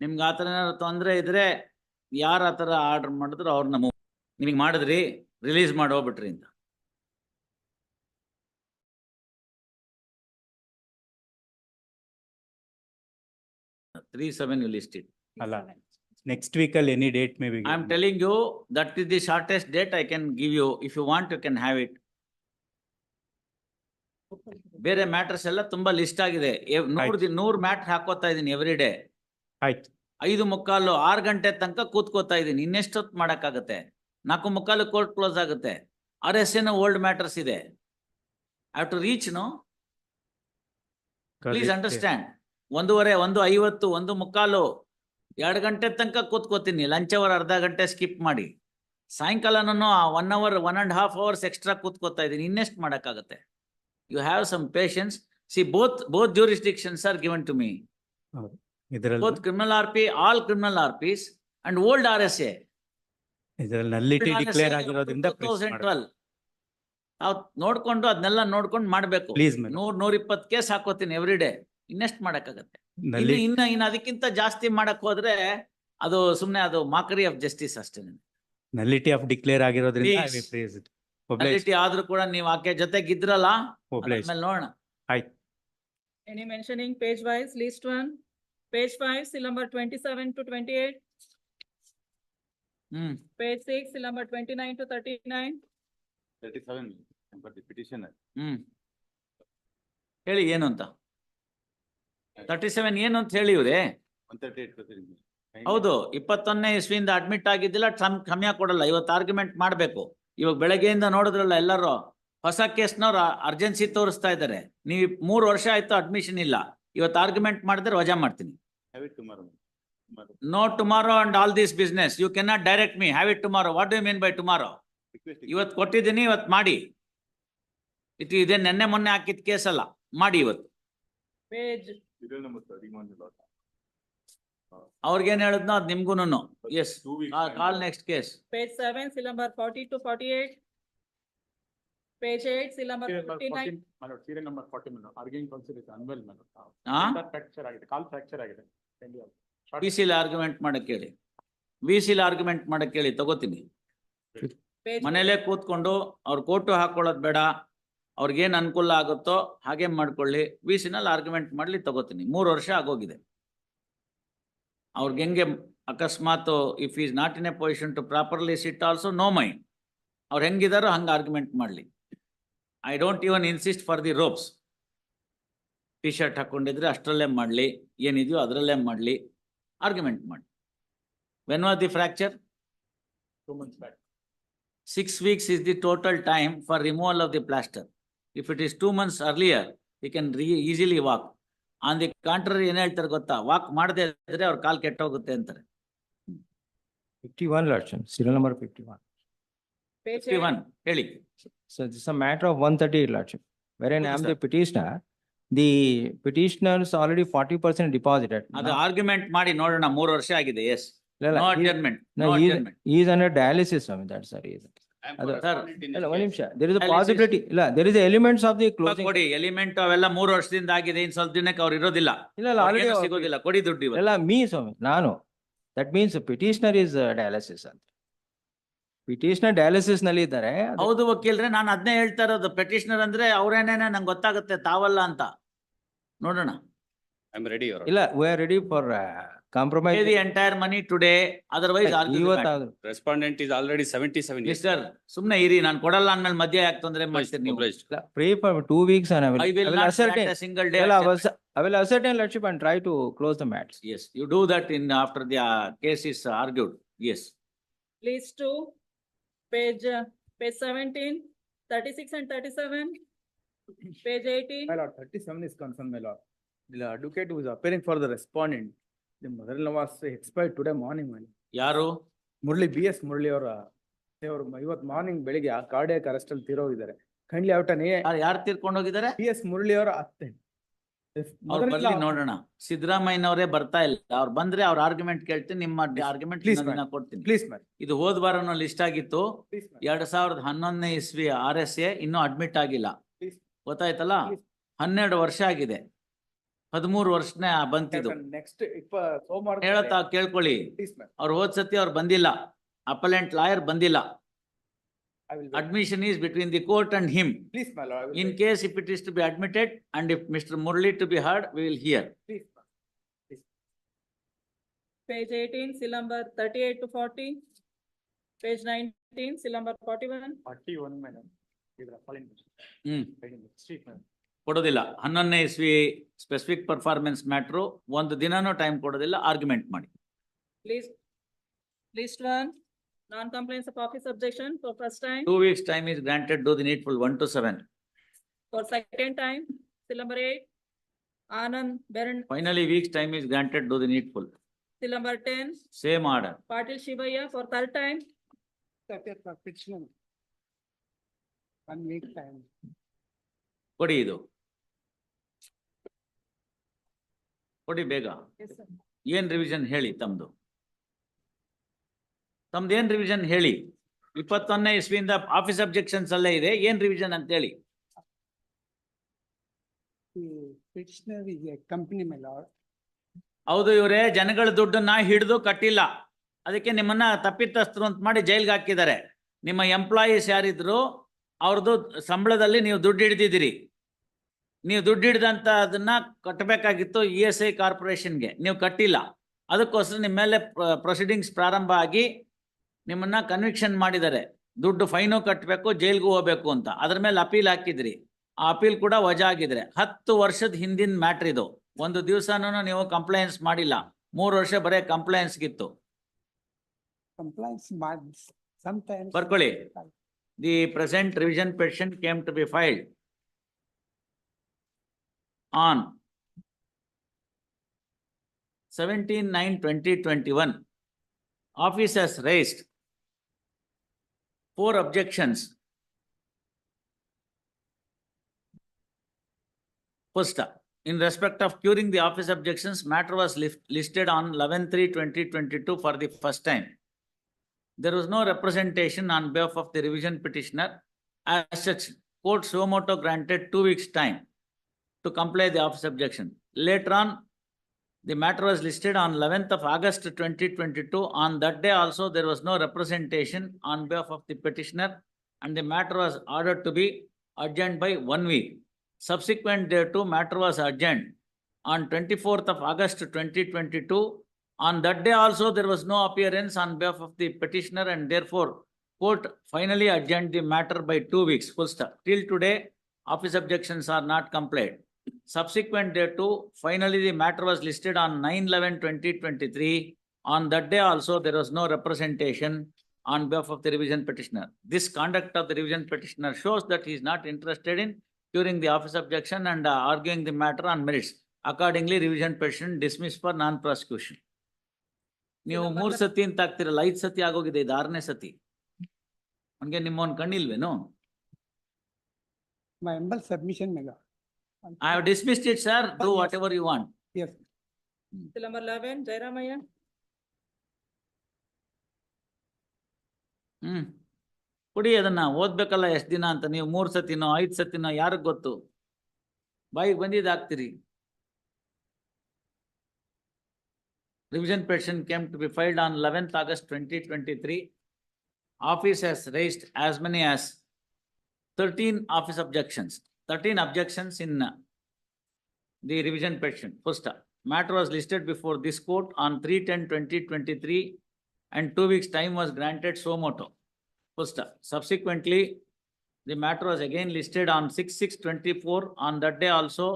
Speaker 1: ನಿಮ್ಗೆ ಆತರ ಏನಾದ್ರು ತೊಂದ್ರೆ ಇದ್ರೆ ಯಾರ ಆತರ ಆರ್ಡರ್ ಮಾಡಿದ್ರು ಅವ್ರನ್ನ ಮೂವ್. ನಿಮಗೆ ಮಾಡಿದ್ರಿ, ರಿಲೀಸ್ ಮಾಡಿ ಹೋಗ್ಬಿಟ್ರಿ ಅಂತ. Three seven you listed.
Speaker 2: ಅಲ್ಲ ನೆಕ್ಸ್ಟ್ ವೀಕ್ ಅಲ್ಲಿ any date may be.
Speaker 1: I am telling you that is the shortest date I can give you. If you want, you can have it. ಬೇರೆ matters ಎಲ್ಲ ತುಂಬಾ list ಆಗಿದೆ. 100 matter ಹಾಕೋತಾ ಇದೀನಿ every day.
Speaker 2: ಆಯ್ತು.
Speaker 1: 5:45 6 ಗಂಟೆ ತನಕ ಕೂತ್ಕೋತಾ ಇದೀನಿ. ಇನ್ನೆಷ್ಟೊತ್ತು ಮಾಡಕ್ಕಾಗತ್ತೆ? 4:45 ಕೋರ್ಟ್ ಕ್ಲೋಸ್ ಆಗುತ್ತೆ. RSN ಓಲ್ಡ್ ಮ್ಯಾಟರ್ಸ್ ಇದೆ. I have to reach, no? Please understand. 1:15 1:50 1:45 2 ಗಂಟೆ ತನಕ ಕೂತ್ಕೋತೀನಿ. ಲಂಚ್ ಅವರ್ ಅರ್ಧ ಗಂಟೆ ಸ್ಕಿಪ್ ಮಾಡಿ. ಸಾಯಂಕಾಲನೂ 1 hour 1.5 hours ಎಕ್ಸ್ಟ್ರಾ ಕೂತ್ಕೋತಾ ಇದೀನಿ. ಇನ್ನೆಷ್ಟು ಮಾಡಕ್ಕಾಗತ್ತೆ? You have some patience. See, both jurisdictions are given to me.
Speaker 2: ಇದರಲ್ಲಿ
Speaker 1: Both criminal RP, all criminal RPs and old RSA.
Speaker 2: ಇದರಲ್ಲಿ ನಲ್ಲಿಟಿ
Speaker 1: Old
Speaker 2: declare
Speaker 1: RSA
Speaker 2: ಆಗಿರೋದ್ರಿಂದ
Speaker 1: 2012. ನಾವು ನೋಡ್ಕೊಂಡು ಅದನ್ನೆಲ್ಲ ನೋಡ್ಕೊಂಡು ಮಾಡ್ಬೇಕು.
Speaker 2: Please madam.
Speaker 1: 100-120 ಕೇಸ್ ಹಾಕೋತೀನಿ ಎವ್ರಿ ಡೇ. ಇನ್ನೆಷ್ಟು ಮಾಡಕ್ಕಾಗತ್ತೆ?
Speaker 2: ನಲ್ಲಿ
Speaker 1: ಇನ್ನು ಅದಕ್ಕಿಂತ ಜಾಸ್ತಿ ಮಾಡಕ್ ಹೋದ್ರೆ ಅದು ಸುಮ್ನೆ ಅದು ಮಾಕರಿ ಆಫ್ ಜಸ್ಟಿಸ್ ಅಷ್ಟೇ.
Speaker 2: ನಲ್ಲಿಟಿ ಆಫ್ ಡಿಕ್ಲೇರ್ ಆಗಿರೋದ್ರಿಂದ I
Speaker 1: Please.
Speaker 2: Will press it.
Speaker 1: Quality ಆದ್ರೂ ಕೂಡ ನೀವು ಆಕೆ ಜೊತೆಗಿದ್ರಲ್ಲ, ಆಮೇಲೆ ನೋಡೋಣ.
Speaker 2: ಆಯ್ತು.
Speaker 7: Any mentioning page wise, list 1, page 5, seal number 27 to 28, page 6, seal number 29 to 39.
Speaker 3: 37 for the petitioner.
Speaker 1: ಹೇಳಿ ಏನು ಅಂತ. 37 ಏನು ಅಂತ ಹೇಳಿ ಇವ್ರೆ.
Speaker 3: 138 proceedings.
Speaker 1: ಹೌದು, 21ನೇ ಇಸ್ವಿಯಿಂದ ಅಡ್ಮಿಟ್ ಆಗಿದ್ದಿಲ್ಲ, ಸಮಯ ಕೊಡಲ್ಲ. ಇವತ್ತು ಆರ್ಗ್ಯುಮೆಂಟ್ ಮಾಡ್ಬೇಕು. ಇವಾಗ ಬೆಳಗ್ಗೆಯಿಂದ ನೋಡಿದ್ರಲ್ಲ ಎಲ್ಲರೂ ಹೊಸ ಕೇಸ್ನವ್ರು ಅರ್ಜೆನ್ಸಿ ತೋರಿಸ್ತಾ ಇದ್ದಾರೆ. ನೀವು 3 ವರ್ಷ ಆಯ್ತು ಅಡ್ಮಿಷನ್ ಇಲ್ಲ. ಇವತ್ತು ಆರ್ಗ್ಯುಮೆಂಟ್ ಮಾಡಿದ್ರೆ ವಜಾ ಮಾಡ್ತೀನಿ.
Speaker 3: Have it tomorrow.
Speaker 1: No tomorrow and all this business. You can not direct me. Have it tomorrow. What do you mean by tomorrow? ಇವತ್ತು ಕೊಟ್ಟಿದ್ದೀನಿ, ಇವತ್ತು ಮಾಡಿ. ಇದೆ ನೆನ್ನೆ ಮೊನ್ನೆ ಹಾಕಿದ ಕೇಸ್ ಅಲ್ಲ, ಮಾಡಿ ಇವತ್ತು.
Speaker 7: Page,
Speaker 3: Serial number 31.
Speaker 1: ಅವ್ರಿಗೇನ್ ಹೇಳಿದ್ನೋ ಅದು ನಿಮ್ಗೂನು. Yes,
Speaker 3: 2 weeks.
Speaker 1: Call next case.
Speaker 7: page 7, seal number 40 to 48. Page 8, seal number 59.
Speaker 9: Serial number 40, arguing counsel is unwell, fracture ಆಗಿದೆ, ಕಾಲ್ ಫ್ರಾಕ್ಚರ್ ಆಗಿದೆ.
Speaker 1: VC ಆರ್ಗ್ಯುಮೆಂಟ್ ಮಾಡಕ್ ಹೇಳಿ. VC ಆರ್ಗ್ಯುಮೆಂಟ್ ಮಾಡಕ್ ಹೇಳಿ, ತಗೋತೀನಿ.
Speaker 7: Page,
Speaker 1: ಮನೇಲೆ ಕೂತ್ಕೊಂಡು ಅವ್ರ ಕೋರ್ಟು ಹಾಕೊಳ್ಳೋದು ಬೇಡ. ಅವ್ರಿಗೇನ್ ಅನುಕೂಲ ಆಗುತ್ತೋ ಹಾಗೆ ಮಾಡ್ಕೊಳ್ಳಿ. VC ನಲ್ಲಿ ಆರ್ಗ್ಯುಮೆಂಟ್ ಮಾಡ್ಲಿ, ತಗೋತೀನಿ. 3 ವರ್ಷ ಆಗೋಗಿದೆ. ಅವ್ರಿಗೆ ಹೆಂಗೆ ಅಕಸ್ಮಾತ್ if is not in a position to properly sit also, no mind. ಅವ್ರು ಹೆಂಗಿದಾರೋ ಹಂಗ ಆರ್ಗ್ಯುಮೆಂಟ್ ಮಾಡ್ಲಿ. I don't even insist for the ropes. T shirt ಹಾಕೊಂಡಿದ್ರೆ ಅಷ್ಟರಲ್ಲೇ ಮಾಡ್ಲಿ, ಏನಿದೆಯೋ ಅದರಲ್ಲೇ ಮಾಡ್ಲಿ, ಆರ್ಗ್ಯುಮೆಂಟ್ ಮಾಡಿ. When was the fracture?
Speaker 9: 2 months back.
Speaker 1: 6 weeks is the total time for removal of the plaster. If it is 2 months earlier, he can easily walk. On the contrary, ಏನ್ ಹೇಳ್ತಾರೆ ಗೊತ್ತಾ? ವಾಕ್ ಮಾಡದೆ ಇದ್ರೆ ಅವ್ರ ಕಾಲ್ ಕೆಟ್ಟೋಗುತ್ತೆ ಅಂತಾರೆ.
Speaker 10: 51 Lordship, serial number 51.
Speaker 7: page
Speaker 1: 51 ಹೇಳಿ.
Speaker 10: So this is a matter of 138 Lordship, wherein I am
Speaker 1: Okay,
Speaker 10: the petitioner. The petitioners already 40% deposited.
Speaker 1: ಅದು argument ಮಾಡಿ ನೋಡೋಣ. 3 ವರ್ಷ ಆಗಿದೆ. Yes,
Speaker 10: No,
Speaker 1: no
Speaker 10: he-
Speaker 1: adjournment.
Speaker 10: no, he is under dialysis, I mean, that's the reason.
Speaker 1: Sir,
Speaker 10: One ನಿಮಿಷ, there is a
Speaker 1: Dialysis.
Speaker 10: possibility, ಇಲ್ಲ, there is a elements of the closing.
Speaker 1: ಕೊಡಿ element. ಅವೆಲ್ಲ 3 ವರ್ಷದಿಂದ ಆಗಿದೆ. ಇನ್ ಸ್ವಲ್ಪ ದಿನಕ್ಕೆ ಅವ್ರು ಇರೋದಿಲ್ಲ,
Speaker 10: ಇಲ್ಲ, already
Speaker 1: ಅವ್ರಿಗೇನು ಸಿಗೋದಿಲ್ಲ. ಕೊಡಿ ದುಡ್ಡು ಇವತ್ತು.
Speaker 10: ಇಲ್ಲ, me, ಸ್ವಾಮಿ, ನಾನು. That means petitioner is dialysis ಅಂತ. petitioner dialysis ನಲ್ಲಿ ಇದ್ದಾರೆ.
Speaker 1: ಹೌದು ವಕೀಲ್ರೆ, ನಾನು ಅದನ್ನೇ ಹೇಳ್ತಾ ಇರೋದು. ಪೆಟಿಷನರ್ ಅಂದ್ರೆ ಅವ್ರೇನೇನೆ ನಂಗೆ ಗೊತ್ತಾಗುತ್ತೆ, ತಾವಲ್ಲ ಅಂತ. ನೋಡೋಣ.
Speaker 3: I'm ready, Your Honor.
Speaker 10: ಇಲ್ಲ, we are ready for compromise.
Speaker 1: Pay the entire money today, otherwise argue the matter.
Speaker 10: ಇವತ್ತಾದ್ರು
Speaker 9: Respondent is already 77 years.
Speaker 1: Mister, ಸುಮ್ನೆ ಇರಿ, ನಾನು ಕೊಡಲ್ಲ ಅಂದ್ಮೇಲೆ ಮಧ್ಯ ಯಾಕೆ ತೊಂದ್ರೆ ಮಾಡ್ತೀರಿ ನೀವು?
Speaker 9: Obliged.
Speaker 10: pray for 2 weeks and
Speaker 1: I will not grant a single day.
Speaker 10: I will ascertain lordship and try to close the matters.
Speaker 1: Yes, you do that in after the case is argued. Yes.
Speaker 7: List 2, page 17, 36 and 37, page 18.
Speaker 11: My lord, 37 is concerned, my lord. The advocate who is appearing for the respondent, the mother-in-law was expired today morning, my lord.
Speaker 1: ಯಾರು?
Speaker 11: Murli, B.S. Murli ಅವರ ಇವತ್ತು morning ಬೆಳಿಗ್ಗೆ cardiac arrest ಅಲ್ಲಿ ತೀರೋಗಿದ್ದಾರೆ. Kindly out ಅನ್
Speaker 1: ಯಾರು ತೀರ್ಕೊಂಡು ಹೋಗಿದ್ದಾರೆ?
Speaker 11: B.S. Murali ಅವರ ಅತ್ತೆ.
Speaker 1: ಅವ್ರು ಬರ್ಲಿ ನೋಡೋಣ. ಸಿದ್ದರಾಮಯ್ಯನವರೇ ಬರ್ತಾ ಇಲ್ಲ. ಅವ್ರು ಬಂದ್ರೆ ಅವ್ರ ಆರ್ಗ್ಯುಮೆಂಟ್ ಕೇಳ್ತೀನಿ, ನಿಮ್ಮ ಆರ್ಗ್ಯುಮೆಂಟ್ ಕೊಡ್ತೀನಿ.
Speaker 11: Please ma'am.
Speaker 1: ಇದು ಹೋದ ವಾರನೂ ಲಿಸ್ಟ್ ಆಗಿತ್ತು.
Speaker 11: Please ma'am.
Speaker 1: 2011ನೇ ಇಸ್ವಿ RSA ಇನ್ನೂ ಅಡ್ಮಿಟ್ ಆಗಿಲ್ಲ.
Speaker 11: Please.
Speaker 1: ಗೊತ್ತಾಯ್ತಲ್ಲ? 12 ವರ್ಷ ಆಗಿದೆ. 13 ವರ್ಷನೇ ಬಂತಿದ್ದು.
Speaker 11: ನೆಕ್ಸ್ಟ್ ಸೋಮವಾರ
Speaker 1: ಹೇಳತ್ತಾ ಕೇಳ್ಕೊಳ್ಳಿ.
Speaker 11: Please ma'am.
Speaker 1: ಅವ್ರು ಹೋದ್ ಸತಿ ಅವ್ರು ಬಂದಿಲ್ಲ. ಅಪಲೆಂಟ್ ಲಾಯರ್ ಬಂದಿಲ್ಲ.
Speaker 11: I will
Speaker 1: Admission is between the court and him.
Speaker 11: please my lord. I will
Speaker 1: In case if it is to be admitted and if Mr. Murli to be heard, we will hear.
Speaker 11: please ma'am.
Speaker 7: Page 18, seal number 38 to 40. Page 19, seal number 41.
Speaker 9: 41 madam. ಇದರ following. Street madam.
Speaker 1: ಕೊಡೋದಿಲ್ಲ. 11ನೇ ಇಸ್ವಿ specific performance matter ಒಂದು ದಿನಾನೂ time ಕೊಡೋದಿಲ್ಲ, argument ಮಾಡಿ.
Speaker 7: List 1, non-compliance of office objection for first time.
Speaker 1: 2 weeks time is granted, do the needful 1 to 7.
Speaker 7: For second time, seal number 8, Anand Beren,
Speaker 1: Finally, weeks time is granted, do the needful.
Speaker 7: seal number 10,
Speaker 1: Same order.
Speaker 7: Patil Shivaya for third time.
Speaker 11: 1 week time.
Speaker 1: ಕೊಡಿ ಇದು. ಕೊಡಿ ಬೇಗ.
Speaker 7: Yes, sir.
Speaker 1: ಏನ್ revision ಹೇಳಿ ತಮ್ದು? ತಮ್ದೇನ್ revision ಹೇಳಿ? 21ನೇ ಇಸ್ವಿಯಿಂದ office objections ಅಲ್ಲೇ ಇದೆ, ಏನ್ ರಿವಿಷನ್ ಅಂತ ಹೇಳಿ?
Speaker 11: Petitioner is a company, my lord.
Speaker 1: ಹೌದು, ಇವರೇ ಜನಗಳ ದುಡ್ಡನ್ನ ಹಿಡಿದು ಕಟ್ಟಿಲ್ಲ, ಅದಕ್ಕೆ ನಿಮ್ಮನ್ನ ತಪ್ಪಿತಸ್ಥರು ಅಂತ ಮಾಡಿ ಜೈಲ್ಗೆ ಹಾಕಿದ್ದಾರೆ. ನಿಮ್ಮ ಎಂಪ್ಲಾಯೀಸ್ ಯಾರಿದ್ರು ಅವ್ರದ್ದು ಸಂಬಳದಲ್ಲಿ ನೀವು ದುಡ್ಡು ಹಿಡಿದಿದ್ದೀರಿ. ನೀವು ದುಡ್ಡು ಹಿಡಿದಂತ ಅದನ್ನ ಕಟ್ಟಬೇಕಾಗಿತ್ತು ESI ಕಾರ್ಪೊರೇಷನ್ಗೆ, ನೀವು ಕಟ್ಟಿಲ್ಲ. ಅದಕ್ಕೋಸ್ಕರ ನಿಮ್ಮ ಮೇಲೆ ಪ್ರೊಸೀಡಿಂಗ್ಸ್ ಪ್ರಾರಂಭ ಆಗಿ ನಿಮ್ಮನ್ನ ಕನ್ವಿಕ್ಷನ್ ಮಾಡಿದ್ದಾರೆ. ದುಡ್ಡು ಫೈನು ಕಟ್ಟಬೇಕು, ಜೈಲ್ಗೂ ಹೋಗ್ಬೇಕು ಅಂತ. ಅದ್ರ ಮೇಲೆ ಅಪೀಲ್ ಹಾಕಿದ್ರಿ, ಆ ಅಪೀಲ್ ಕೂಡ ವಜಾ ಆಗಿದ್ರೆ. 10 ವರ್ಷದ ಹಿಂದಿನ ಮ್ಯಾಟ್ರ್ ಇದು. ಒಂದು ದಿವಸನೂ ನೀವು ಕಂಪ್ಲೇಂಟ್ಸ್ ಮಾಡಿಲ್ಲ. 3 ವರ್ಷ ಬರೇ ಕಂಪ್ಲೇಂಟ್ಸ್ಗಿತ್ತು. ಬರ್ಕೊಳ್ಳಿ. The present revision petition came to be filed on 17/9/2021. Office has raised 4 objections. First, in respect of curing the office objections, matter was listed on 11/3/2022 for the first time. There was no representation on behalf of the revision petitioner. As such, court suo motu granted 2 weeks time to comply the office objection. Later on, the matter was listed on 11th of August 2022. On that day also, there was no representation on behalf of the petitioner, and the matter was ordered to be adjourned by 1 week. Subsequent thereto, matter was adjourned on 24th of August 2022. On that day also, there was no appearance on behalf of the petitioner, and therefore, court finally adjourned the matter by 2 weeks, full stop. Till today, office objections are not complied. Subsequent thereto, finally the matter was listed on 9/11/2023. On that day also, there was no representation on behalf of the revision petitioner. This conduct of the revision petitioner shows that he is not interested in curing the office objection and arguing the matter on merits. Accordingly, revision petition dismissed for non-prosecution. ನೀವು 3 ಸತಿ ಅಂತ ಆಗ್ತಿರಲ್ಲ, 5 ಸತಿ ಆಗೋಗಿದೆ, ಇದು 6ನೇ ಸತಿ. ಹಂಗೆ ನಿಮ್ಮವನ್ ಕಣ್ಣಿಲ್ವೇನು?
Speaker 11: My humble submission, my lord.
Speaker 1: I have dismissed it, sir. Do whatever you want.
Speaker 11: Yes.
Speaker 7: Seal number 11, Jairamaya.
Speaker 1: ಕೊಡಿ ಅದನ್ನ, ಓದ್ಬೇಕಲ್ಲ ಎಷ್ಟ್ ದಿನ ಅಂತ. ನೀವು 3 ಸತಿನೋ 5 ಸತಿನೋ ಯಾರಿಗ್ ಗೊತ್ತು? ಬಾಯಿಗೆ ಬಂದಿದ್ದು ಹಾಕ್ತಿರಿ. Revision petition came to be filed on 11th August 2023. Office has raised as many as 13 office objections. 13 objections in the revision petition. First, matter was listed before this court on 3/10/2023 and 2 weeks time was granted suo motu. First, subsequently, the matter was again listed on 6/6/24. On that day also,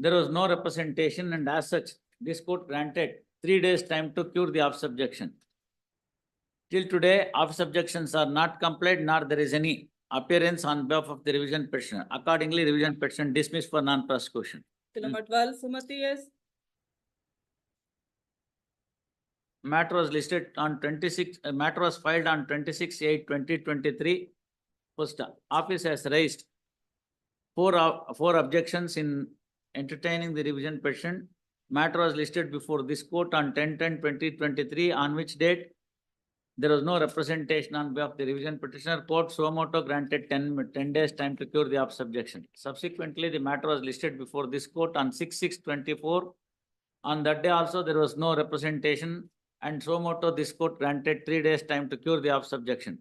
Speaker 1: there was no representation, and as such, this court granted 3 days time to cure the office objection. Till today, office objections are not complied, nor there is any appearance on behalf of the revision petitioner. Accordingly, revision petition dismissed for non-prosecution.
Speaker 7: Till number 12, Sumati S.
Speaker 1: Matter was listed on 26, matter was filed on 26/8/2023. First, office has raised four objections in entertaining the revision petition. Matter was listed before this court on 10/10/2023, on which date there was no representation on behalf of the revision petitioner. Court suo motu granted 10 days time to cure the office objection. Subsequently, the matter was listed before this court on 6/6/24. On that day also, there was no representation, and suo motu this court granted 3 days time to cure the office objection.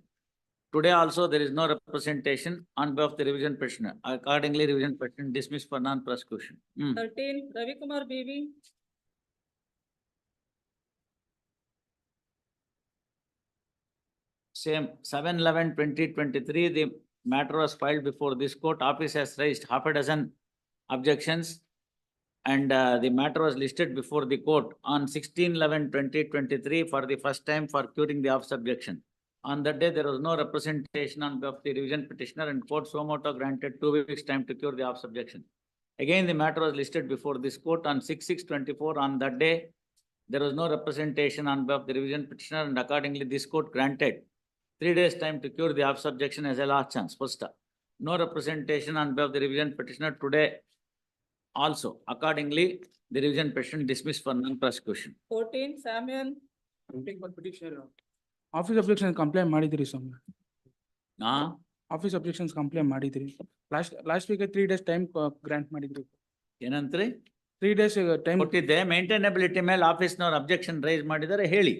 Speaker 1: Today also, there is no representation on behalf of the revision petitioner. Accordingly, revision petition dismissed for non-prosecution.
Speaker 7: 13, Ravi Kumar BV.
Speaker 1: Same, 7/11/2023, the matter was filed before this court. Office has raised half a dozen objections, and the matter was listed before the court on 16/11/2023 for the first time for curing the office objection. On that day, there was no representation on behalf of the revision petitioner, and court suo motu granted 2 weeks time to cure the office objection. Again, the matter was listed before this court on 6/6/24. On that day, there was no representation on behalf of the revision petitioner, and accordingly, this court granted 3 days time to cure the office objection as a last chance. First, no representation on behalf of the revision petitioner today also. Accordingly, the revision petition dismissed for non-prosecution.
Speaker 7: 14, Samuel.
Speaker 11: petitioner. Office objections complaint ಮಾಡಿದ್ರಿ ಸ್ವಾಮಿ. Office objections complaint ಮಾಡಿದ್ರಿ. Last week 3 days time grant ಮಾಡಿದ್ರಿ.
Speaker 1: ಏನಂತ್ರಿ?
Speaker 11: 3 days time
Speaker 1: ಕೊಟ್ಟಿದ್ದೆ. ಮೇಂಟೈನಬಿಲಿಟಿ ಮೇಲೆ ಆಫೀಸ್ನವ್ರು objection rice ಮಾಡಿದರೆ ಹೇಳಿ.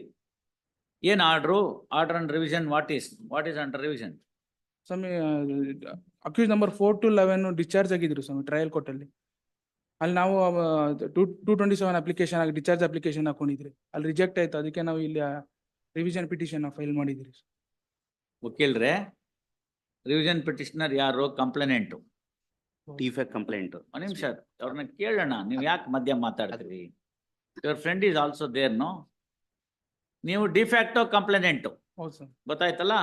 Speaker 1: ಏನ್ order and revision what is under revision?
Speaker 11: ಸ್ವಾಮಿ accused number 4 to 11 discharge ಆಗಿದ್ರು ಸ್ವಾಮಿ ಟ್ರಯಲ್ ಕೋರ್ಟ್ ಅಲ್ಲಿ. ಅಲ್ಲಿ ನಾವು 227 ಅಪ್ಲಿಕೇಶನ್ ಆಗಿ ಡಿಸ್ಚಾರ್ಜ್ ಅಪ್ಲಿಕೇಶನ್ ಹಾಕೊಂಡಿದ್ರಿ. ಅಲ್ಲಿ ರಿಜೆಕ್ಟ್ ಆಯ್ತು, ಅದಕ್ಕೆ ನಾವು ಇಲ್ಲಿ ರಿವಿಷನ್ ಪಿಟಿಷನ್ ಫೈಲ್ ಮಾಡಿದ್ರಿ.
Speaker 1: ವಕೀಲ್ರೆ, ರಿವಿಷನ್ ಪಿಟಿಷನರ್ ಯಾರು? ಕಂಪ್ಲೇನೆಂಟ್.
Speaker 2: Defect complaint.
Speaker 1: ಒಂದ್ ನಿಮಿಷ ಅವ್ರನ್ನ ಕೇಳೋಣ. ನೀವು ಯಾಕೆ ಮಧ್ಯ ಮಾತಾಡ್ತೀರಿ? Your friend is also there, no? ನೀವು ಡಿಫ್ಯಾಕ್ಟೋ ಕಂಪ್ಲೇನೆಂಟ್,
Speaker 11: ಹೌದು ಸರ್.
Speaker 1: ಗೊತ್ತಾಯ್ತಲ್ಲ?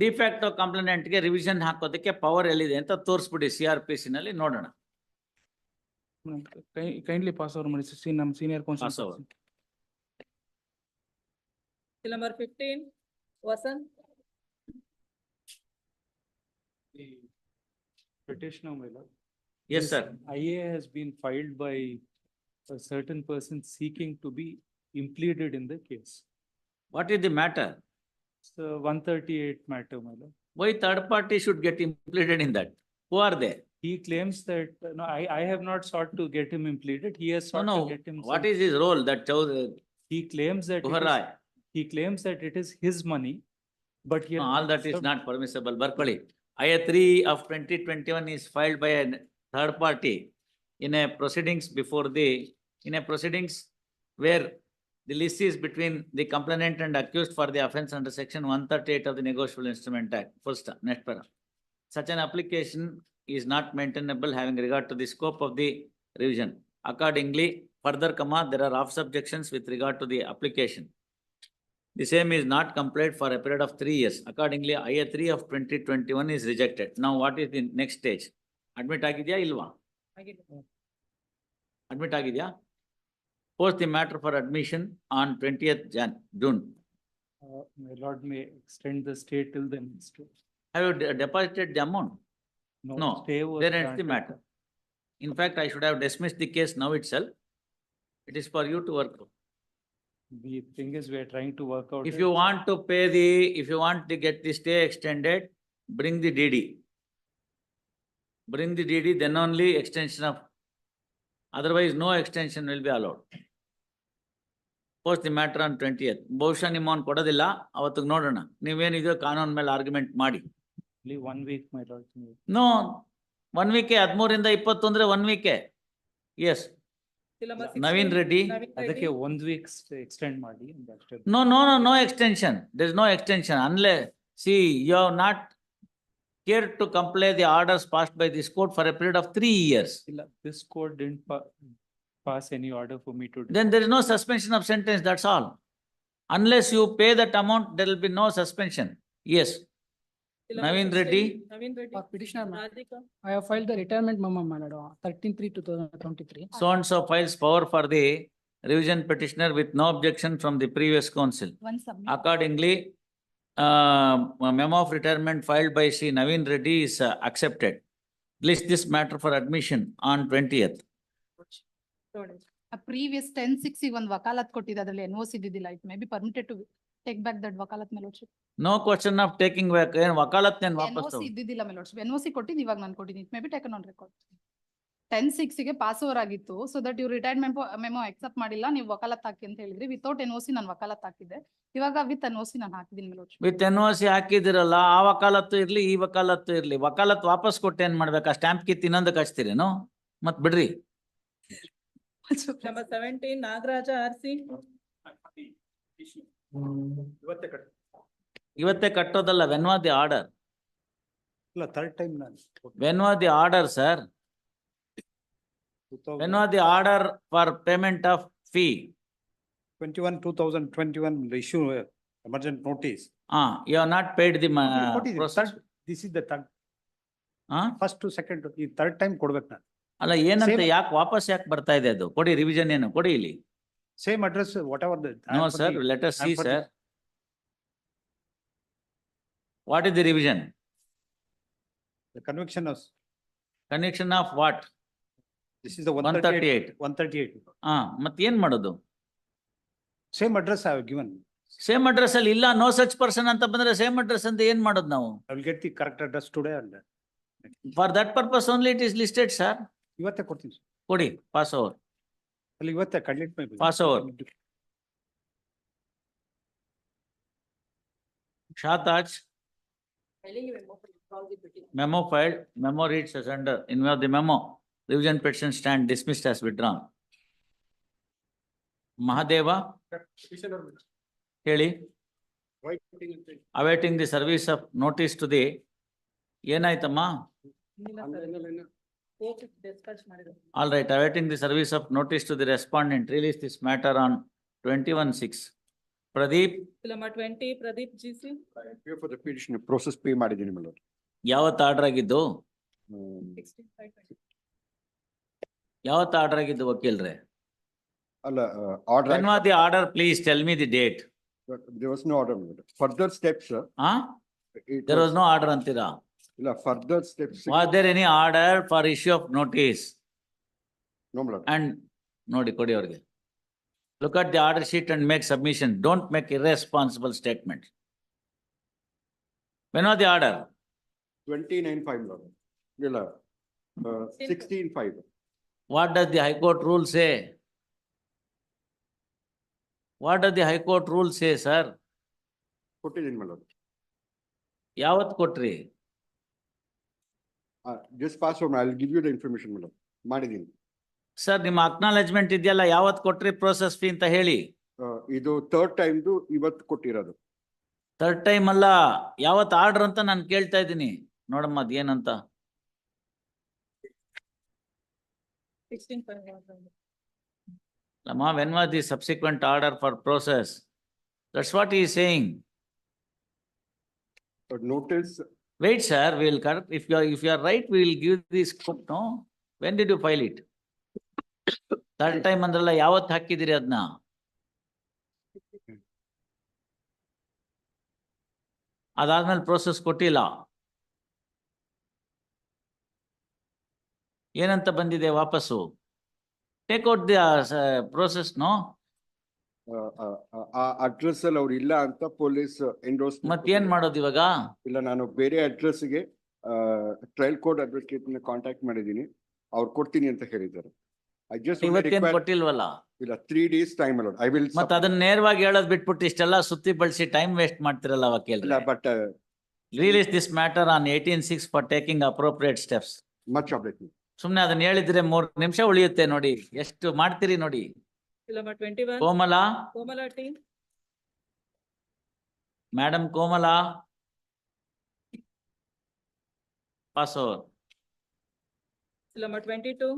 Speaker 1: ಡಿಫ್ಯಾಕ್ಟೋ ಕಂಪ್ಲೇನೆಂಟ್ಗೆ ರಿವಿಷನ್ ಹಾಕೋದಕ್ಕೆ ಪವರ್ ಎಲ್ಲಿದೆ ಅಂತ ತೋರಿಸ್ಬಿಡಿ. CRPC ನಲ್ಲಿ ನೋಡೋಣ.
Speaker 11: ಕೈಂಡ್ಲಿ ಪಾಸ್ ಓವರ್ ಮಾಡಿ ನಮ್ಮ senior council.
Speaker 7: Till number 15, Vasant.
Speaker 2: The petitioner, my lord.
Speaker 1: Yes,
Speaker 2: This
Speaker 1: sir.
Speaker 2: IA has been filed by a certain person seeking to be impleaded in the case.
Speaker 1: What is the matter?
Speaker 2: So 138 matter, my lord.
Speaker 1: Why third party should get implicated in that? Who are they?
Speaker 2: He claims that, no, I have not sought to get him impleaded. He has sought
Speaker 1: No,
Speaker 2: to get him.
Speaker 1: what is his role that chose?
Speaker 2: He claims that. He claims that it is his money, but he.
Speaker 1: No, all that is not permissible. Barkali. IA 3 of 2021 is filed by a third party in a proceedings where the list is between the complainant and accused for the offence under section 138 of the Negotiable Instrument Act. First, next para. Such an application is not maintainable having regard to the scope of the revision. Accordingly, further comma, there are off subjections with regard to the application. The same is not complied for a period of 3 years. Accordingly, IA 3 of 2021 is rejected. Now, what is the next stage? Admit agidya ilva? Admit agidya? Post the matter for admission on 20th June.
Speaker 2: My lord may extend the stay till the next day.
Speaker 1: Have you deposited the amount? No,
Speaker 2: stay was
Speaker 1: then ends the
Speaker 2: granted.
Speaker 1: matter. In fact, I should have dismissed the case now itself. It is for you to work out.
Speaker 2: The thing is, we are trying to work out.
Speaker 1: If you want to pay if you want to get the stay extended, bring the DD. Bring the DD, then only extension of, otherwise no extension will be allowed. Post the matter on 20th. ಬಹುಶಃ ನಿಮ್ಮ ಅವ್ನು ಕೊಡೋದಿಲ್ಲ, ಅವತ್ತಿಗೆ ನೋಡೋಣ. ನೀವೇನಿದೆಯೋ ಕಾನೂನ್ ಮೇಲೆ argument ಮಾಡಿ.
Speaker 2: Only 1 week, my lord.
Speaker 1: No, 1 week, 13 ಇಂದ 20 ಅಂದ್ರೆ 1 week. Yes.
Speaker 7: Number
Speaker 1: Naveen
Speaker 7: 16,
Speaker 1: Reddy.
Speaker 2: ಅದಕ್ಕೆ 1 week extend ಮಾಡಿ ಅಂತ ಅಷ್ಟೇ.
Speaker 1: No extension. There is no extension unless, see, you have not cared to comply the orders passed by this court for a period of 3 years.
Speaker 2: ಇಲ್ಲ, this court didn't pass any order for me to.
Speaker 1: Then there is no suspension of sentence, that's all. Unless you pay that amount, there will be no suspension. Yes. Naveen Reddy.
Speaker 7: Naveen Reddy.
Speaker 8: Petitioner,
Speaker 7: Radhika.
Speaker 8: I have filed the retirement memo, my lord, 13/3/2023.
Speaker 1: So and so files power for the revision petitioner with no objection from the previous council.
Speaker 6: One submit.
Speaker 1: Accordingly, memo of retirement filed by Sri Naveen Reddy is accepted. List this matter for admission on 20th.
Speaker 7: ನೋಡಿ.
Speaker 6: A previous 10/6 ಒಂದು ವಕಾಲತ್ ಕೊಟ್ಟಿದೆ, ಅದ್ರಲ್ಲಿ NOC ಇದ್ದಿದ್ದಿಲ್ಲ. It may be permitted to take back that ವಕಾಲತ್ my lordship.
Speaker 1: No question of taking back, ಏನ್ ವಕಾಲತ್ ನೇನ್ ವಾಪಸ್
Speaker 6: NOC
Speaker 1: ತಗೋ.
Speaker 6: ಇದ್ದಿದ್ದಿಲ್ಲ my lordship. NOC ಕೊಟ್ಟಿದ್ದು ಇವಾಗ ನಾನು ಕೊಟ್ಟಿದ್ದೀನಿ. It may be taken on record. 10/6 ಗೆ ಪಾಸ್ ಓವರ್ ಆಗಿತ್ತು. ಸೊ ದಟ್ ಇವ್ರು ರಿಟೈರ್ಮೆಂಟ್ ಮೆಮೋ ಅಕ್ಸೆಪ್ಟ್ ಮಾಡಿಲ್ಲ, ನೀವು ವಕಾಲತ್ ಹಾಕಿ ಅಂತ ಹೇಳಿದ್ರಿ. ವಿತೌಟ್ NOC ನಾನು ವಕಾಲತ್ ಹಾಕಿದ್ದೆ. ಇವಾಗ ವಿತ್ NOC ನಾನು ಹಾಕಿದ್ದೀನಿ my lordship.
Speaker 1: ವಿತ್ NOC ಹಾಕಿದಿರಲ್ಲ, ಆ ವಕಾಲತ್ತು ಇರ್ಲಿ, ಈ ವಕಾಲತ್ತು ಇರ್ಲಿ, ವಕಾಲತ್ ವಾಪಸ್ ಕೊಟ್ಟು ಏನ್ ಮಾಡ್ಬೇಕಾ? ಸ್ಟಾಂಪ್ ಕಿತ್ತು ಇನ್ನೊಂದಕ್ಕೆ ಹಚ್ತೀರೇನು? ಮತ್ ಬಿಡ್ರಿ.
Speaker 7: Number 17, Nagaraja RC.
Speaker 1: ಇವತ್ತೇ ಕಟ್ಟೋದಲ್ಲ, ವೆನ್ ವಾಸ್ ದಿ ಆರ್ಡರ್?
Speaker 5: ಇಲ್ಲ, ಥರ್ಡ್ ಟೈಮ್ ನಾನು.
Speaker 1: When was the order sir? When was the order for payment of fee?
Speaker 5: 2021 issue emergent notice.
Speaker 1: You have not paid the
Speaker 5: ಕೊಟ್ಟಿದ್ದೀನಿ.
Speaker 1: process.
Speaker 5: This is the third,
Speaker 1: Ah?
Speaker 5: first to second, ಈ third time ಕೊಡ್ಬೇಕು ನಾನು.
Speaker 1: ಅಲ್ಲ ಏನಂತ,
Speaker 5: Same-
Speaker 1: ಯಾಕೆ ವಾಪಸ್ ಯಾಕೆ ಬರ್ತಾ ಇದೆ ಅದು? ಕೊಡಿ, ರಿವಿಷನ್ ಏನು ಕೊಡಿ ಇಲ್ಲಿ.
Speaker 5: Same address, whatever the.
Speaker 1: No sir, let us see sir. What is the revision?
Speaker 5: The conviction of,
Speaker 1: Connection of what?
Speaker 5: this is the
Speaker 1: 138.
Speaker 5: 138.
Speaker 1: ಮತ್ ಏನ್ ಮಾಡೋದು?
Speaker 5: Same address I have given.
Speaker 1: Same address ಅಲ್ಲಿ ಇಲ್ಲ, no such person ಅಂತ ಬಂದ್ರೆ same address ಅಂತ ಏನ್ ಮಾಡೋದು ನಾವು?
Speaker 5: I will get the correct address today and
Speaker 1: for that purpose only it is listed sir.
Speaker 5: ಇವತ್ತೇ ಕೊಡ್ತೀನಿ sir.
Speaker 1: ಕೊಡಿ, ಪಾಸ್ ಓವರ್.
Speaker 5: ಅಲ್ಲಿ ಇವತ್ತೇ ಕಂಡ್ಲಿಟ್ May
Speaker 1: Pass over. Shataj. Memo filed, memo reads as under, in view of the memo, revision petition stand dismissed as withdrawn. Mahadeva, ಹೇಳಿ. Awaiting the service of notice to the, ಏನಾಯ್ತಮ್ಮ?
Speaker 7: Discuss ಮಾಡಿದ್ರು.
Speaker 1: All right, awaiting the service of notice to the respondent, release this matter on 21/6. Pradeep,
Speaker 7: Number 20, Pradeep GC.
Speaker 5: for the petition process pay ಮಾಡಿದ್ದೀನಿ madam.
Speaker 1: ಯಾವತ್ತು order ಆಗಿದ್ದು?
Speaker 7: 16/5/20.
Speaker 1: ಯಾವತ್ತು order ಆಗಿದ್ದು ವಕೀಲ್ರೆ?
Speaker 5: ಅಲ್ಲ, order.
Speaker 1: When was the order? Please tell me the date.
Speaker 5: There was no order. Further steps, sir.
Speaker 1: There was no order ಅಂತೀರಾ?
Speaker 5: ಇಲ್ಲ, further steps.
Speaker 1: Was there any order for issue of notice?
Speaker 5: No, madam.
Speaker 1: And ನೋಡಿ ಕೊಡಿ ಅವ್ರಿಗೆ. Look at the order sheet and make submission. Don't make irresponsible statements. When was the order?
Speaker 5: 29/5, madam. ಇಲ್ಲ, 16/5.
Speaker 1: What does the High Court rule say? What does the High Court rule say, sir?
Speaker 5: ಕೊಟ್ಟಿದ್ದೀನಿ madam.
Speaker 1: ಯಾವತ್ತು ಕೊಟ್ರಿ?
Speaker 5: Just pass on, I'll give you the information, madam. ಮಾಡಿದ್ದೀನಿ.
Speaker 1: Sir, ನಿಮ್ಮ acknowledgement ಇದೆಯಲ್ಲ, ಯಾವತ್ತು ಕೊಟ್ರಿ process fee ಅಂತ ಹೇಳಿ.
Speaker 5: ಇದು ಥರ್ಡ್ ಟೈಮ್ದು ಇವತ್ತು ಕೊಟ್ಟಿರೋದು.
Speaker 1: ಥರ್ಡ್ ಟೈಮ್ ಅಲ್ಲ, ಯಾವತ್ತು ಆರ್ಡರ್ ಅಂತ ನಾನು ಕೇಳ್ತಾ ಇದ್ದೀನಿ. ನೋಡಮ್ಮ ಅದೇನಂತ.
Speaker 7: 16/5/20.
Speaker 1: Lama, when was the subsequent order for process? That's what he is saying.
Speaker 5: Notice.
Speaker 1: Wait, sir, we will correct. If you are right, we will give this quote, no? When did you file it? Third time ಅಂದ್ರಲ್ಲ, ಯಾವತ್ತು ಹಾಕಿದಿರಿ ಅದನ್ನ? ಅದಾದ್ಮೇಲೆ process ಕೊಟ್ಟಿಲ್ಲ. ಏನಂತ ಬಂದಿದೆ ವಾಪಸ್ಸು? Take out the process, no?
Speaker 5: ಆ address ಅಲ್ಲಿ ಅವ್ರು ಇಲ್ಲ ಅಂತ ಪೊಲೀಸ್ ಎಂಡೋಸ್.
Speaker 1: ಮತ್ತೇನ್ ಮಾಡೋದು ಇವಾಗ?
Speaker 5: ಇಲ್ಲ, ನಾನು ಬೇರೆ ಅಡ್ರೆಸ್ಗೆ ಟ್ರಯಲ್ ಕೋರ್ಟ್ ಅಡ್ವೊಕೇಟ್ ಕಾಂಟ್ಯಾಕ್ಟ್ ಮಾಡಿದ್ದೀನಿ, ಅವ್ರು ಕೊಡ್ತೀನಿ ಅಂತ ಹೇಳಿದ್ದಾರೆ.
Speaker 1: ಇವತ್ತೇನ್ ಕೊಟ್ಟಿಲ್ವಲ್ಲ?
Speaker 5: ಇಲ್ಲ, 3 days time allowed. I will.
Speaker 1: ಮತ್ತೆ ಅದನ್ನ ನೇರವಾಗಿ ಹೇಳೋದ್ ಬಿಟ್ಬಿಟ್ಟು ಇಷ್ಟೆಲ್ಲ ಸುತ್ತಿ ಬಳಸಿ ಟೈಮ್ ವೇಸ್ಟ್ ಮಾಡ್ತಿರಲ್ಲ ವಕೀಲ್.
Speaker 5: But
Speaker 1: release this matter on 18/6 for taking appropriate steps.
Speaker 5: much obliged.
Speaker 1: ಸುಮ್ನೆ ಅದನ್ನ ಹೇಳಿದ್ರೆ 3 ನಿಮಿಷ ಉಳಿಯುತ್ತೆ ನೋಡಿ, ಎಷ್ಟು ಮಾಡ್ತೀರಿ ನೋಡಿ.
Speaker 7: Bill number 21.
Speaker 1: Komala,
Speaker 7: Komala team.
Speaker 1: Madam Komala, pass over.
Speaker 7: Bill number 22.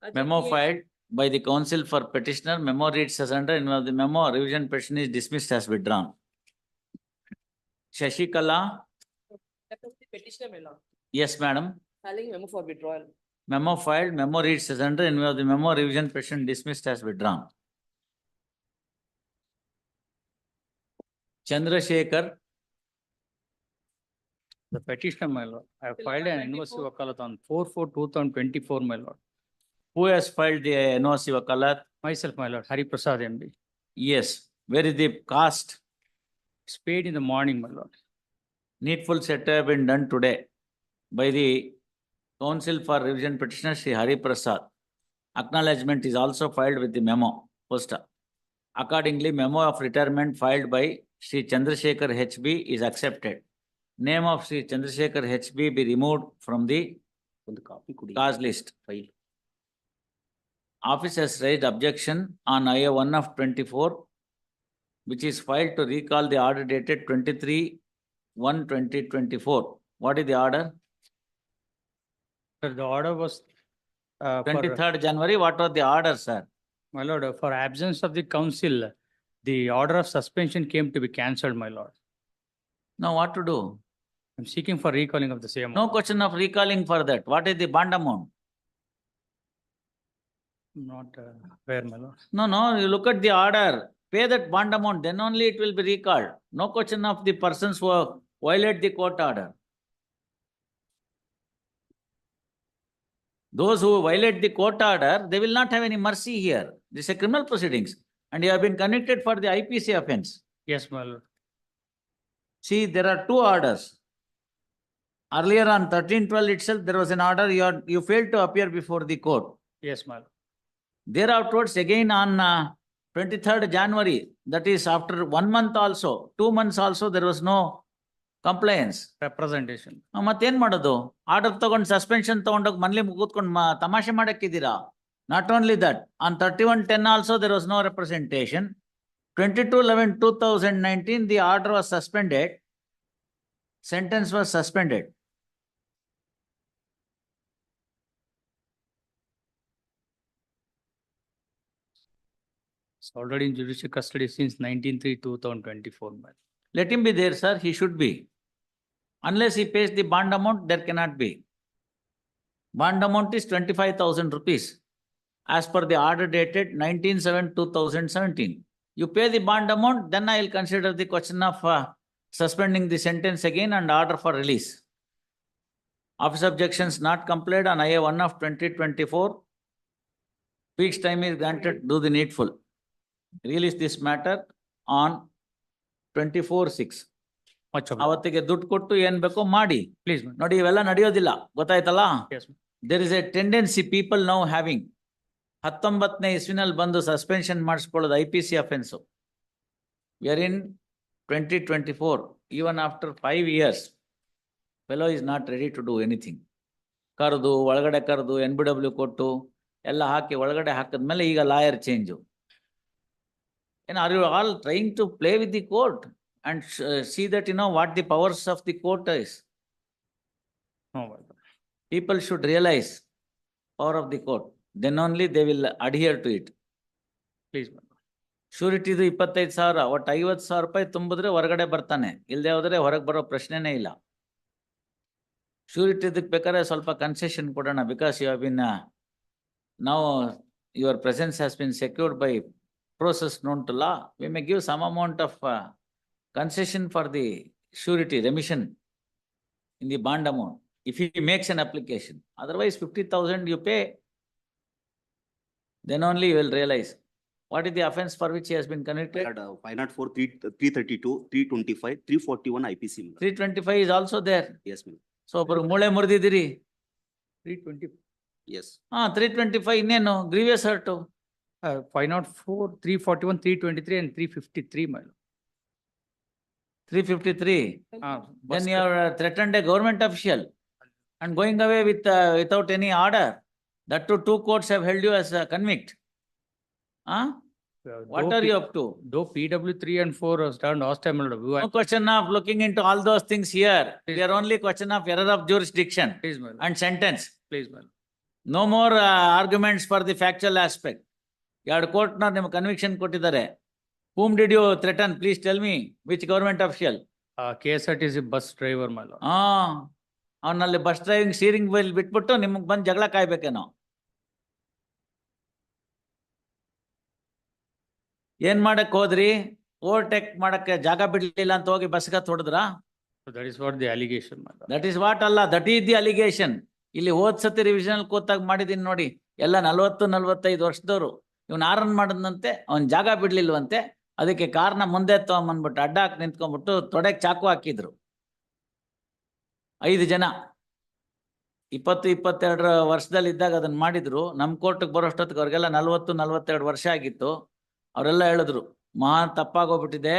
Speaker 7: Ajay
Speaker 1: Memo
Speaker 7: PH.
Speaker 1: filed by the counsel for petitioner, memo reads as under, in the memo, revision petition is dismissed as withdrawn. Shashikala,
Speaker 8: Petitioner, my lord.
Speaker 1: yes, madam.
Speaker 8: Filing memo for withdrawal.
Speaker 1: Memo filed, memo reads as under, in the memo, revision petition dismissed as withdrawn. Chandrasekhar,
Speaker 2: The petitioner, my lord, I have
Speaker 7: Bill
Speaker 2: filed an
Speaker 7: number
Speaker 2: NOC
Speaker 7: 24.
Speaker 2: wakalat on 4/4/2024, my lord.
Speaker 1: who has filed the NOC wakalat?
Speaker 2: Myself, my lord, Hari Prasad MD.
Speaker 1: Yes, where is the cost?
Speaker 2: It's paid in the morning, my lord.
Speaker 1: Needful set have been done today by the counsel for revision petitioner, Shri Hari Prasad. Acknowledgement is also filed with the memo poster. Accordingly, memo of retirement filed by Shri Chandrasekhar HB is accepted. Name of Shri Chandrasekhar HB be removed from the cause list. File. Office has raised objection on IA 1 of 24, which is filed to recall the order dated 23/1/2024. What is the order?
Speaker 2: Sir, the order was, for,
Speaker 1: 23rd January, what was the order, sir?
Speaker 2: my lord, for absence of the council, the order of suspension came to be cancelled, my lord.
Speaker 1: Now what to do?
Speaker 2: I'm seeking for recalling of the same.
Speaker 1: No question of recalling for that. What is the bond amount?
Speaker 2: Not where, my lord.
Speaker 1: No, you look at the order, pay that bond amount, then only it will be recalled. No question of the persons who violate the court order. Those who violate the court order, they will not have any mercy here. This is a criminal proceedings, and you have been convicted for the IPC offense.
Speaker 2: Yes, my lord.
Speaker 1: See, there are two orders. Earlier on 13/12 itself, there was an order, you failed to appear before the court.
Speaker 2: Yes, my lord.
Speaker 1: Thereafterwards, again on 23rd January, that is after 1 month also, 2 months also, there was no compliance.
Speaker 2: Representation.
Speaker 1: ಮತ್ತೇನ್ ಮಾಡೋದು? Order ತಗೊಂಡು suspension ತಗೊಂಡೋಗಿ ಮನೇಲಿ ಕೂತ್ಕೊಂಡು ತಮಾಷೆ ಮಾಡಕ್ಕಿದ್ದೀರಾ? Not only that, on 31/10 also there was no representation. 22/11/2019, the order was suspended. Sentence was suspended.
Speaker 2: It's already in judicial custody since 19/3/2024, my lord.
Speaker 1: Let him be there, sir, he should be. Unless he pays the bond amount, there cannot be. Bond amount is 25,000 rupees. As per the order dated 19/7/2017. You pay the bond amount, then I will consider the question of suspending the sentence again and order for release. Office objections not complied on IA 1 of 2024. Week's time is granted, do the needful. Release this matter on 24/6.
Speaker 2: Much obliged.
Speaker 1: ಅವತ್ತಿಗೆ ದುಡ್ಡು ಕೊಟ್ಟು ಏನ್ ಬೇಕೋ ಮಾಡಿ.
Speaker 2: Please, my lord.
Speaker 1: ನೋಡಿ ಇವೆಲ್ಲ ನಡೆಯೋದಿಲ್ಲ, ಗೊತ್ತಾಯ್ತಲ್ಲ?
Speaker 2: Yes, ma'am.
Speaker 1: There is a tendency people now having 19ನೇ ಇಸ್ವಿನಲ್ಲಿ ಬಂದು suspension ಮಾಡಿಸ್ಕೊಳ್ಳೋದು IPC offense. We are in 2024, even after 5 years, fellow is not ready to do anything. ಕರೆದು ಒಳಗಡೆ ಕರೆದು NBW ಕೊಟ್ಟು ಎಲ್ಲ ಹಾಕಿ ಒಳಗಡೆ ಹಾಕಿದ್ಮೇಲೆ ಈಗ lawyer change. Are you all trying to play with the court and see that you know what the powers of the court is?
Speaker 2: No, my lord.
Speaker 1: People should realize power of the court. Then only they will adhere to it.
Speaker 2: Please, my lord.
Speaker 1: Surety ಇದು 25,000, ಒಟ್ಟು 50,000 ರೂಪಾಯಿ ತುಂಬಿದ್ರೆ ಹೊರಗಡೆ ಬರ್ತಾನೆ, ಇಲ್ಲದೆ ಹೋದ್ರೆ ಹೊರಗೆ ಬರೋ ಪ್ರಶ್ನೆನೇ ಇಲ್ಲ. Surety ಇದಕ್ಕೆ ಬೇಕಾದ್ರೆ ಸ್ವಲ್ಪ ಕನ್ಸೆಷನ್ ಕೊಡೋಣ, because you have been now your presence has been secured by process known to law. We may give some amount of concession for the surety remission in the bond amount if he makes an application. Otherwise 50,000 you pay, then only you will realize what is the offense for which he has been convicted.
Speaker 12: 504, 332, 325, 341 IPC.
Speaker 1: 325 is also there.
Speaker 12: Yes, ma'am.
Speaker 1: So ಮೂಳೆ ಮುರಿದಿದ್ದೀರಿ.
Speaker 2: 320.
Speaker 12: Yes.
Speaker 1: 325 ಇನ್ನೇನು grievous hurt.
Speaker 2: 504, 341, 323 and 353, my lord.
Speaker 1: 353. Then you have threatened a government official. and going away with, without any order. That too, two courts have held you as a convict. Huh? What are you up to?
Speaker 2: Though PW 3 and 4 was done last time, my lord,
Speaker 1: No question of looking into all those things here. We are only question of error of jurisdiction
Speaker 2: please, my lord,
Speaker 1: and sentence.
Speaker 2: please, my lord.
Speaker 1: No more arguments for the factual aspect. ಎರಡು court ನಿಮ್ಗೆ conviction ಕೊಟ್ಟಿದ್ದಾರೆ. Whom did you threaten? Please tell me. Which government official?
Speaker 2: KSRTC bus driver, my lord.
Speaker 1: ಅವನಲ್ಲಿ bus driving steering wheel ಬಿಟ್ಬಿಟ್ಟು ನಿಮ್ಗೆ ಬಂದು ಜಗಳ ಕಾಯ್ಬೇಕೇನೋ. ಏನ್ ಮಾಡಕ್ ಹೋದ್ರಿ? ಓವರ್ಟೇಕ್ ಮಾಡಕ್ಕೆ ಜಾಗ ಬಿಡ್ಲಿಲ್ಲ ಅಂತ ಹೋಗಿ ಬಸ್ಗೆ ಹೊಡೆದ್ರಾ?
Speaker 2: So that is what the allegation, my lord.
Speaker 1: That is what ಅಲ್ಲ, ದಟ್ ಈಸ್ ದಿ ಅಲಿಗೇಶನ್. ಇಲ್ಲಿ ಹೋದ್ ಸತಿ ರಿವಿಷನ್ ಕೂತಾಗ ಮಾಡಿದೀನಿ ನೋಡಿ, ಎಲ್ಲ 40-45 ವರ್ಷದವ್ರು. ಇವ್ನ ಆರನ್ ಮಾಡದಂತೆ, ಅವ್ನ್ ಜಾಗ ಬಿಡ್ಲಿಲ್ವಂತೆ, ಅದಕ್ಕೆ ಕಾರ್ನ ಮುಂದೆ ತಗೊಂಬಂದ್ಬಿಟ್ಟು ಅಡ್ಡ ಹಾಕಿ ನಿಂತ್ಕೊಂಡ್ಬಿಟ್ಟು ತೊಡೆಗೆ ಚಾಕು ಹಾಕಿದ್ರು. 5 ಜನ 20-22 ವರ್ಷದಲ್ಲಿ ಇದ್ದಾಗ ಅದನ್ನ ಮಾಡಿದ್ರು. ನಮ್ ಕೋರ್ಟ್ಗೆ ಬರೋಷ್ಟೊತ್ತಿಗೆ ಅವ್ರಿಗೆಲ್ಲ 40-42 ವರ್ಷ ಆಗಿತ್ತು. ಅವರೆಲ್ಲ ಹೇಳಿದ್ರು ಮಹಾನ್ ತಪ್ಪಾಗೋಗ್ಬಿಟ್ಟಿದೆ,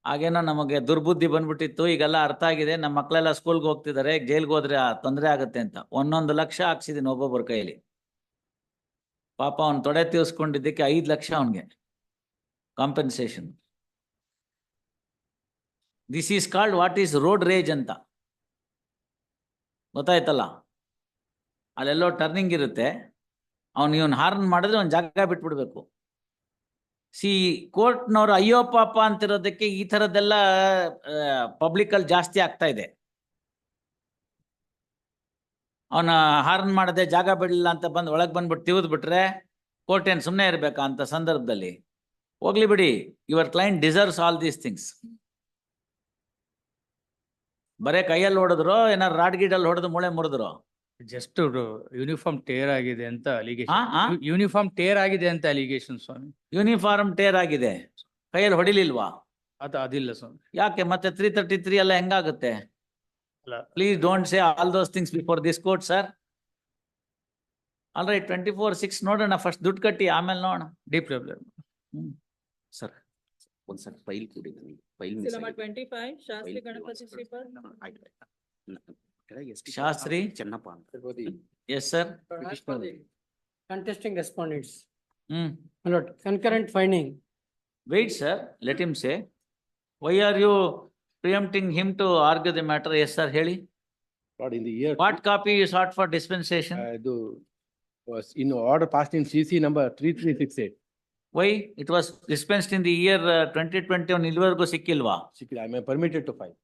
Speaker 1: ಹಾಗೇನೋ ನಮಗೆ ದುರ್ಬುದ್ಧಿ ಬಂದ್ಬಿಟ್ಟಿತ್ತು, ಈಗೆಲ್ಲ ಅರ್ಥ ಆಗಿದೆ, ನಮ್ಮ ಮಕ್ಕಳೆಲ್ಲ ಸ್ಕೂಲ್ಗೆ ಹೋಗ್ತಿದ್ದಾರೆ, ಜೈಲ್ಗೆ ಹೋದ್ರೆ ತೊಂದರೆ ಆಗುತ್ತೆ ಅಂತ 1 ಲಕ್ಷ ಹಾಕ್ಸಿದೀನಿ ಒಬ್ಬೊಬ್ಬರ ಕೈಯಲ್ಲಿ. ಪಾಪ ಅವ್ನು ತೊಡೆ ತೀರ್ಸ್ಕೊಂಡಿದ್ದಕ್ಕೆ 5 ಲಕ್ಷ ಅವನ್ಗೆ compensation. This is called what is road rage ಅಂತ ಗೊತ್ತಾಯ್ತಲ್ಲ. ಅಲ್ಲೆಲ್ಲೋ ಟರ್ನಿಂಗ್ ಇರುತ್ತೆ, ಇವನ್ ಹಾರ್ನ್ ಮಾಡಿದ್ರೆ ಅವ್ನು ಜಾಗ ಬಿಟ್ಬಿಡ್ಬೇಕು. ಕೋರ್ಟ್ನವ್ರು ಅಯ್ಯೋ ಪಾಪ ಅಂತಿರೋದಕ್ಕೆ ಈ ತರದ್ದೆಲ್ಲ ಪಬ್ಲಿಕ್ ಅಲ್ಲಿ ಜಾಸ್ತಿ ಆಗ್ತಾ ಇದೆ. ಅವನ ಹಾರ್ನ್ ಮಾಡದೆ ಜಾಗ ಬಿಡಲಿಲ್ಲ ಅಂತ ಬಂದು ಒಳಗೆ ಬಂದ್ಬಿಟ್ಟು ತಿವಿದ್ ಬಿಟ್ರೆ ಕೋರ್ಟ್ ಏನ್ ಸುಮ್ಮನೆ ಇರ್ಬೇಕಾ ಅಂತ ಸಂದರ್ಭದಲ್ಲಿ? ಹೋಗ್ಲಿ ಬಿಡಿ, your client deserves all these things. ಬರೇ ಕೈಯಲ್ಲಿ ಹೊಡೆದ್ರು, ಏನಾರು ರಾಡ್ ಗೀಡಲ್ಲಿ ಹೊಡೆದು ಮೂಳೆ ಮುರಿದ್ರು?
Speaker 2: ಜಸ್ಟ್ ಯೂನಿಫಾರ್ಮ್ ಟೇರ್ ಆಗಿದೆ ಅಂತ ಅಲಿಗೇಶನ್. ಯೂನಿಫಾರ್ಮ್ ಟೇರ್ ಆಗಿದೆ ಅಂತ ಅಲಿಗೇಶನ್ ಸ್ವಾಮಿ.
Speaker 1: ಯೂನಿಫಾರ್ಮ್ ಟೇರ್ ಆಗಿದೆ, ಕೈಯಲ್ಲಿ ಹೊಡಿಲಿಲ್ವಾ?
Speaker 2: ಅದಿಲ್ಲ ಸ್ವಾಮಿ.
Speaker 1: ಯಾಕೆ ಮತ್ತೆ 333 ಎಲ್ಲ ಹೆಂಗಾಗುತ್ತೆ? Please don't say all those things before this court sir. All right, 24/6 ನೋಡೋಣ, ಫಸ್ಟ್ ದುಡ್ಡು ಕಟ್ಟಿ ಆಮೇಲೆ ನೋಡೋಣ.
Speaker 2: ಡೀಪ್ ಪ್ರಾಬ್ಲಮ್
Speaker 12: ಸರ್ ಒಂದ್ಸಲ ಫೈಲ್ ಕೊಡಿ ನನಗೆ. File
Speaker 7: Seal number 25, Shastri Ganapati Shripad.
Speaker 1: Shastri
Speaker 12: Chennappa ಅಂತ.
Speaker 1: Yes sir.
Speaker 8: Contesting respondents.
Speaker 1: Hmm.
Speaker 8: My lord, concurrent finding.
Speaker 1: Wait sir, let him say. Why are you preempting him to argue the matter? Yes sir, ಹೇಳಿ.
Speaker 13: Lord, in the year.
Speaker 1: What copy you sought for dispensation?
Speaker 13: ಇದು was in order passed in CC number 3368.
Speaker 1: Why? It was dispensed in the year 2021, ಇಲ್ಲಿವರೆಗೂ ಸಿಕ್ಕಿಲ್ವಾ?
Speaker 13: I am permitted to file.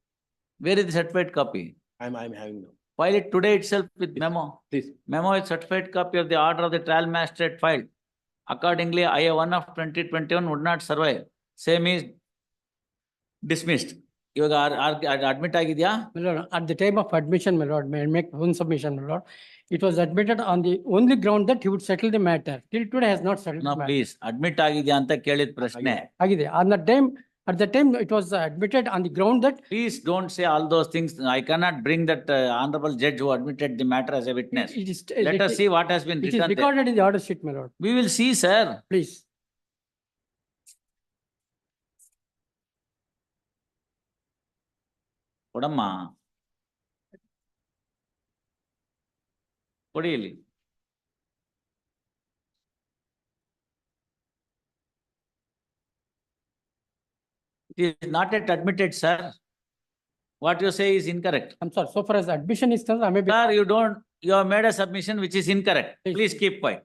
Speaker 1: Where is the certified copy?
Speaker 13: I am having now.
Speaker 1: File it today itself with memo.
Speaker 13: Please.
Speaker 1: Memo is certified copy of the order of the trial magistrate filed. Accordingly, IA-1 of 2021 would not survive. Same is dismissed. ಇವಾಗ admit ಆಗಿದ್ಯಾ?
Speaker 8: My lord, at the time of admission, my lord, may I make one submission, my lord? It was admitted on the only ground that he would settle the matter. Till today has not settled
Speaker 1: No,
Speaker 8: the matter.
Speaker 1: please, admit ಆಗಿದ್ಯಾ ಅಂತ ಕೇಳಿದ ಪ್ರಶ್ನೆ.
Speaker 8: ಆಗಿದೆ. At the time, it was admitted on the ground that
Speaker 1: Please don't say all those things. I cannot bring that honorable judge who admitted the matter as a witness.
Speaker 8: it is.
Speaker 1: Let us see what has been
Speaker 8: It is
Speaker 1: written there.
Speaker 8: recorded in the order sheet, my lord.
Speaker 1: We will see, sir.
Speaker 8: Please.
Speaker 1: ಕೊಡಮ್ಮ, ಕೊಡಿ ಇಲ್ಲಿ. It is not yet admitted, sir. What you say is incorrect.
Speaker 8: I'm sorry, so far as admission is concerned, I may be.
Speaker 1: Sir, you have made a submission which is incorrect.
Speaker 8: Please.
Speaker 1: Please keep quiet.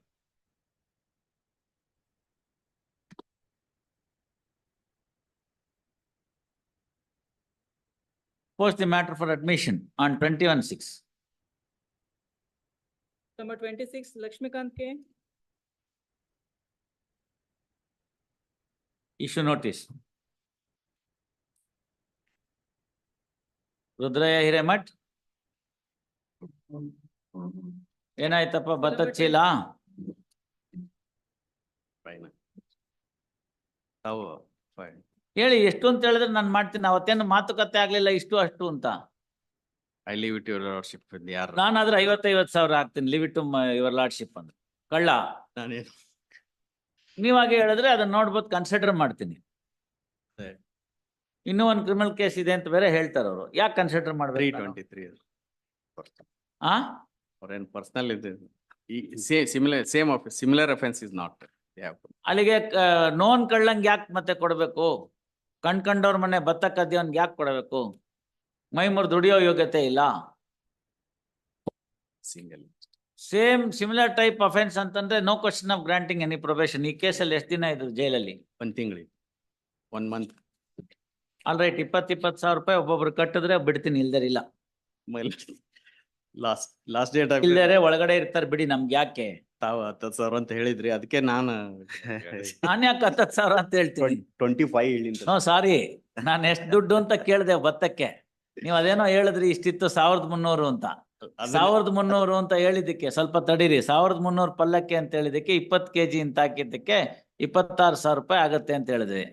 Speaker 1: Post the matter for admission on 21/6.
Speaker 7: Number 26, Lakshmikant K.
Speaker 1: Issue notice. Rudrayya Hiremath, ಏನಾಯ್ತಪ್ಪ ಭತ್ತದ ಚೀಲ? ಹೇಳಿ ಎಷ್ಟು ಅಂತ ಹೇಳಿದ್ರೆ ನಾನು ಮಾಡ್ತೀನಿ. ಅವತ್ತೇನು ಮಾತುಕತೆ ಆಗ್ಲಿಲ್ಲ ಇಷ್ಟು ಅಷ್ಟು ಅಂತ.
Speaker 14: I leave it to your lordship. ಯಾರು
Speaker 1: ನಾನಾದ್ರೆ 50,000 ಹಾಕ್ತೀನಿ. Leave it to your lordship ಅಂದ್ರೆ ಕಳ್ಳ.
Speaker 14: ನಾನೇನು
Speaker 1: ನೀವಾಗೆ ಹೇಳಿದ್ರೆ ಅದನ್ನ ನೋಡ್ಬೋದು, ಕನ್ಸಿಡರ್ ಮಾಡ್ತೀನಿ.
Speaker 14: ಸರಿ.
Speaker 1: ಇನ್ನೂ ಒಂದು ಕ್ರಿಮಿನಲ್ ಕೇಸ್ ಇದೆ ಅಂತ ಬೇರೆ ಹೇಳ್ತಾರೆ ಅವರು. ಯಾಕೆ ಕನ್ಸಿಡರ್ ಮಾಡ್ಬೇಕು?
Speaker 14: 323. or in personal, similar offense is not. Yeah.
Speaker 1: ಅಲ್ಲಿಗೆ ನೋನ್ ಕಳ್ಳಂಗ್ ಯಾಕೆ ಮತ್ತೆ ಕೊಡ್ಬೇಕು? ಕಂಡ್ಕಂಡವ್ರ ಮನೆ ಭತ್ತ ಕದ್ದಿಯವನ್ಗೆ ಯಾಕೆ ಕೊಡಬೇಕು? ಮೈ ಮುರಿದು ದುಡಿಯೋ ಯೋಗ್ಯತೆ ಇಲ್ಲ.
Speaker 14: Single.
Speaker 1: Same similar type offence ಅಂತಂದ್ರೆ no question of granting any probation. ಈ ಕೇಸಲ್ಲಿ ಎಷ್ಟು ದಿನ ಇದ್ರು ಜೈಲಲ್ಲಿ?
Speaker 14: 1 ತಿಂಗಳು, 1 month.
Speaker 1: ಆಲ್ ರೈಟ್, 20,000 ರೂಪಾಯಿ ಒಬ್ಬೊಬ್ರು ಕಟ್ಟಿದ್ರೆ ಬಿಡ್ತೀನಿ, ಇಲ್ದರಿಲ್ಲ.
Speaker 14: ಲಾಸ್ಟ್ ಡೇಟ್
Speaker 1: ಇಲ್ದರೆ ಒಳಗಡೆ ಇರ್ತಾರೆ ಬಿಡಿ, ನಮ್ಗೆ ಯಾಕೆ?
Speaker 14: ತಾವು 10,000 ಅಂತ ಹೇಳಿದ್ರಿ, ಅದಕ್ಕೆ ನಾನು
Speaker 1: ನಾನು ಯಾಕೆ 10,000 ಅಂತ ಹೇಳ್ತೀನಿ?
Speaker 5: 25 ಹೇಳಿಂತ.
Speaker 1: ನೋ ಸಾರಿ, ನಾನು ಎಷ್ಟು ದುಡ್ಡು ಅಂತ ಕೇಳಿದೆ ಭತ್ತಕ್ಕೆ. ನೀವು ಅದೇನೋ ಹೇಳಿದ್ರಿ ಇಷ್ಟಿತ್ತು 1,300 ಅಂತ. 1,300 ಅಂತ ಹೇಳಿದ್ದಕ್ಕೆ ಸ್ವಲ್ಪ ತಡೀರಿ. 1,300 ಪಲ್ಲಕ್ಕೆ ಅಂತ ಹೇಳಿದಕ್ಕೆ 20 kg ಅಂತ ಹಾಕಿದ್ದಕ್ಕೆ 26,000 ರೂಪಾಯಿ ಆಗತ್ತೆ ಅಂತ ಹೇಳಿದ್ವಿ.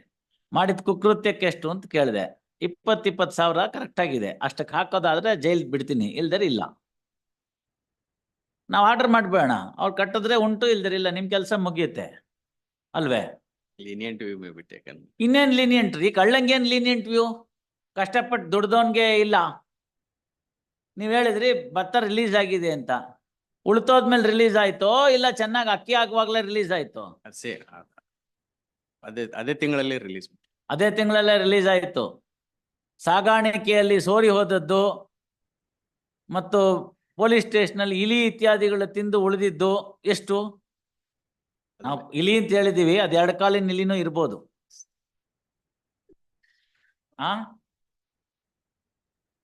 Speaker 1: ಮಾಡಿದ ಕುಕೃತ್ಯಕ್ಕೆ ಎಷ್ಟು ಅಂತ ಕೇಳಿದೆ. 20,000 ಕರೆಕ್ಟ್ ಆಗಿದೆ. ಅಷ್ಟಕ್ಕೆ ಹಾಕೋದಾದ್ರೆ ಜೈಲ್ ಬಿಡ್ತೀನಿ, ಇಲ್ದರೆ ಇಲ್ಲ. ನಾವು ಆರ್ಡರ್ ಮಾಡ್ಬೇಡ, ಅವ್ರು ಕಟ್ಟಿದ್ರೆ ಉಂಟು, ಇಲ್ದಿರಿಲ್ಲ, ನಿಮ್ ಕೆಲಸ ಮುಗಿಯುತ್ತೆ ಅಲ್ವೇ?
Speaker 14: lenient view may be taken.
Speaker 1: ಇನ್ನೇನ್ ಲೀನಿಯಂಟ್ ರೀ? ಕಳ್ಳಂಗೇನ್ ಲೀನಿಯಂಟ್ ವ್ಯೂ? ಕಷ್ಟಪಟ್ಟು ದುಡ್ದವನ್ಗೆ ಇಲ್ಲ. ನೀವ್ ಹೇಳಿದ್ರಿ ಭತ್ತ ರಿಲೀಸ್ ಆಗಿದೆ ಅಂತ. ಉಳ್ತೋದ್ಮೇಲೆ ರಿಲೀಸ್ ಆಯ್ತೋ ಇಲ್ಲ ಚೆನ್ನಾಗಿ ಅಕ್ಕಿ ಆಗುವಾಗ್ಲೇ ರಿಲೀಸ್ ಆಯ್ತು?
Speaker 14: ಅದೇ ತಿಂಗಳಲ್ಲಿ ರಿಲೀಸ್.
Speaker 1: ಅದೇ ತಿಂಗಳಲ್ಲೇ ರಿಲೀಸ್ ಆಯ್ತು. ಸಾಗಾಣಿಕೆಯಲ್ಲಿ ಸೋರಿ ಹೋದದ್ದು ಮತ್ತು ಪೊಲೀಸ್ ಸ್ಟೇಷನ್ ಅಲ್ಲಿ ಇಲಿ ಇತ್ಯಾದಿಗಳು ತಿಂದು ಉಳಿದಿದ್ದು ಎಷ್ಟು? ನಾವು ಇಲಿ ಅಂತ ಹೇಳಿದೀವಿ, ಅದು 2 ಕಾಲಿನ ಇಲಿನೂ ಇರ್ಬೋದು.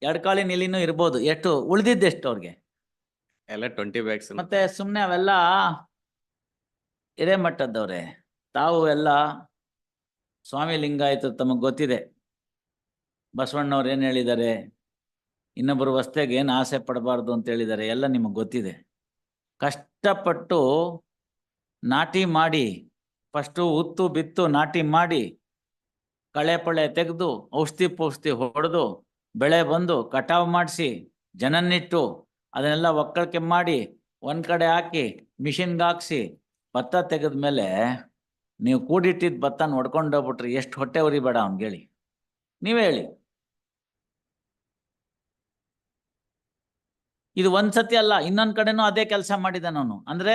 Speaker 1: 2 ಕಾಲಿನ ಇಲಿನೂ ಇರ್ಬೋದು. ಎಷ್ಟು ಉಳಿದಿದ್ದೆಷ್ಟು ಅವ್ರಿಗೆ?
Speaker 14: ಎಲ್ಲ 20 bags.
Speaker 1: ಮತ್ತೆ ಸುಮ್ನೆ ಅವೆಲ್ಲ ಹಿರೇಮಠದವ್ರೆ, ತಾವು ಎಲ್ಲ ಸ್ವಾಮಿ ಲಿಂಗಾಯತ, ತಮಗ್ ಗೊತ್ತಿದೆ ಬಸವಣ್ಣವ್ರು ಏನ್ ಹೇಳಿದ್ದಾರೆ, ಇನ್ನೊಬ್ಬರು ವಸ್ತೆಗೆ ಏನು ಆಸೆ ಪಡಬಾರ್ದು ಅಂತ ಹೇಳಿದ್ದಾರೆ, ಎಲ್ಲ ನಿಮಗೆ ಗೊತ್ತಿದೆ. ಕಷ್ಟಪಟ್ಟು ನಾಟಿ ಮಾಡಿ, ಫಸ್ಟು ಉತ್ತು ಬಿತ್ತು ನಾಟಿ ಮಾಡಿ, ಕಳೆ ಪಳೆ ತೆಗೆದು ಔಷಧಿ ಹೊಡೆದು ಬೆಳೆ ಬಂದು ಕಟಾವು ಮಾಡಿಸಿ ಜನನ್ನಿಟ್ಟು ಅದನ್ನೆಲ್ಲ ಒಕ್ಕಳಿಕೆ ಮಾಡಿ ಒಂದ್ ಕಡೆ ಹಾಕಿ ಮಿಷಿನ್ಗೆ ಹಾಕ್ಸಿ ಭತ್ತ ತೆಗೆದ್ಮೇಲೆ ನೀವು ಕೂಡಿಟ್ಟಿದ್ದ ಭತ್ತ ಹೊಡ್ಕೊಂಡೋಗ್ಬಿಟ್ರಿ ಎಷ್ಟು ಹೊಟ್ಟೆ ಉರಿಬೇಡ ಅವ್ನಿಗೆ ಹೇಳಿ? ನೀವೇ ಹೇಳಿ. ಇದು ಒಂದ್ಸತಿ ಅಲ್ಲ, ಇನ್ನೊಂದ್ ಕಡೆನೂ ಅದೇ ಕೆಲಸ ಮಾಡಿದಾನ ಅವನು. ಅಂದ್ರೆ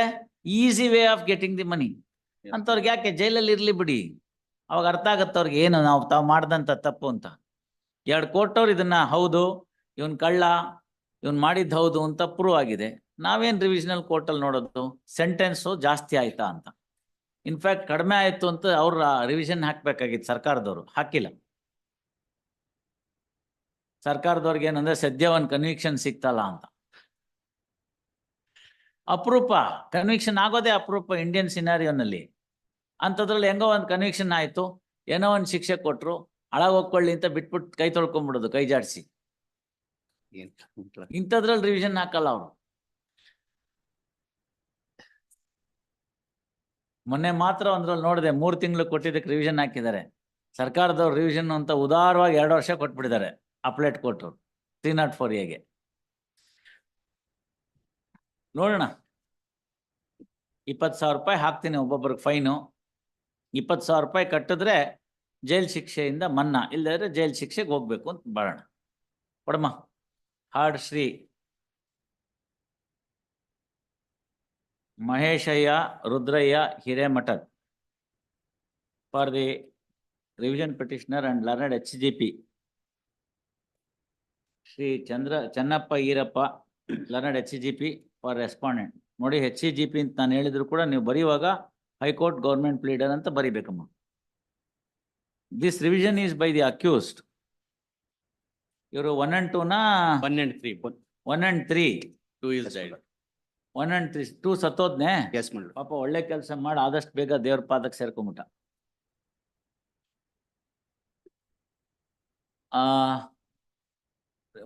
Speaker 1: easy way of getting the money. ಅಂತವ್ರಿಗೆ ಯಾಕೆ ಜೈಲಲ್ಲಿ ಇರ್ಲಿ ಬಿಡಿ, ಅವಾಗ ಅರ್ಥ ಆಗತ್ತವ್ರಿಗೆ ಏನು ತಾವು ಮಾಡ್ದಂತ ತಪ್ಪು ಅಂತ. 2 ಕೋರ್ಟವ್ರು ಇದನ್ನ ಹೌದು ಇವನ್ ಕಳ್ಳ, ಇವನ್ ಮಾಡಿದ್ದು ಹೌದು ಅಂತ ಪ್ರೂವ್ ಆಗಿದೆ. ನಾವೇನ್ ರಿವಿಷನಲ್ ಕೋರ್ಟಲ್ಲಿ ನೋಡೋದು ಸೆಂಟೆನ್ಸು ಜಾಸ್ತಿ ಆಯ್ತಾ ಅಂತ. ಇನ್ಫ್ಯಾಕ್ಟ್ ಕಡಿಮೆ ಆಯ್ತು ಅಂತ ಅವ್ರ ರಿವಿಷನ್ ಹಾಕ್ಬೇಕಾಗಿತ್ತು, ಸರ್ಕಾರದವರು ಹಾಕಿಲ್ಲ. ಸರ್ಕಾರದವ್ರಿಗೆ ಏನಂದ್ರೆ ಸದ್ಯ ಒಂದು ಕನ್ವಿಕ್ಷನ್ ಸಿಕ್ತಲ್ಲ ಅಂತ. ಅಪರೂಪ ಕನ್ವಿಕ್ಷನ್ ಆಗೋದೇ ಅಪರೂಪ ಇಂಡಿಯನ್ ಸಿನಾರಿಯೋನಲ್ಲಿ. ಅಂಥದ್ರಲ್ಲಿ ಹೆಂಗೋ ಒಂದು ಕನ್ವಿಕ್ಷನ್ ಆಯ್ತು, ಏನೋ ಒಂದು ಶಿಕ್ಷೆ ಕೊಟ್ರು, ಹೋಗ್ಕೊಳ್ಳಿ ಅಂತ ಬಿಟ್ಬಿಟ್ಟು ಕೈ ತೊಳ್ಕೊಂಡ್ಬಿಡೋದು, ಕೈ ಜಾಡಿಸಿ. ಇಂಥದ್ರಲ್ಲಿ ರಿವಿಷನ್ ಹಾಕಲ್ಲ ಅವರು. ಮೊನ್ನೆ ಮಾತ್ರ ಒಂದ್ರಲ್ಲಿ ನೋಡಿದೆ, 3 ತಿಂಗಳು ಕೊಟ್ಟಿದ್ದಕ್ಕೆ ರಿವಿಷನ್ ಹಾಕಿದ್ದಾರೆ. ಸರ್ಕಾರದವ್ರು ರಿವಿಷನ್ ಅಂತ ಉದಾರವಾಗಿ 2 ವರ್ಷ ಕೊಟ್ಬಿಟ್ಟಿದ್ದಾರೆ ಅಪ್ಲೇಟ್ ಕೊಟ್ಟರು 304A. ನೋಡೋಣ, 20,000 ರೂಪಾಯಿ ಹಾಕ್ತೀನಿ ಒಬ್ಬೊಬ್ರಿಗೆ ಫೈನು. 20,000 ರೂಪಾಯಿ ಕಟ್ಟಿದ್ರೆ ಜೈಲ್ ಶಿಕ್ಷೆಯಿಂದ ಮನ್ನಾ, ಇಲ್ಲದ್ರೆ ಜೈಲ್ ಶಿಕ್ಷೆಗೆ ಹೋಗ್ಬೇಕು ಅಂತ ಬಾಳೋಣ. ಕೊಡಮ್ಮ. Heard Shri Maheshayya Rudrayya Hiremathad for the revision petitioner and learned HGP. Shri Channappa Irappa learned HGP for respondent. ನೋಡಿ, HGP ಅಂತ ನಾನು ಹೇಳಿದ್ರು ಕೂಡ ನೀವು ಬರೆಯುವಾಗ ಹೈಕೋರ್ಟ್ ಗೌರ್ಮೆಂಟ್ ಪ್ಲೀಡರ್ ಅಂತ ಬರಿಬೇಕಮ್ಮ. This revision is by the accused. ಇವರು 1 and 2 ನಾ?
Speaker 14: 1 and 3.
Speaker 1: 1 and 3.
Speaker 14: 2 is died.
Speaker 1: 1 and 3. 2 ಸತ್ತೋದ್ನೆ.
Speaker 14: Yes, madam.
Speaker 1: ಪಾಪ ಒಳ್ಳೆ ಕೆಲಸ ಮಾಡಿ ಆದಷ್ಟು ಬೇಗ ದೇವ್ರ ಪಾದಕ್ಕೆ ಸೇರ್ಕೊಂಬಿಟ್ಟ.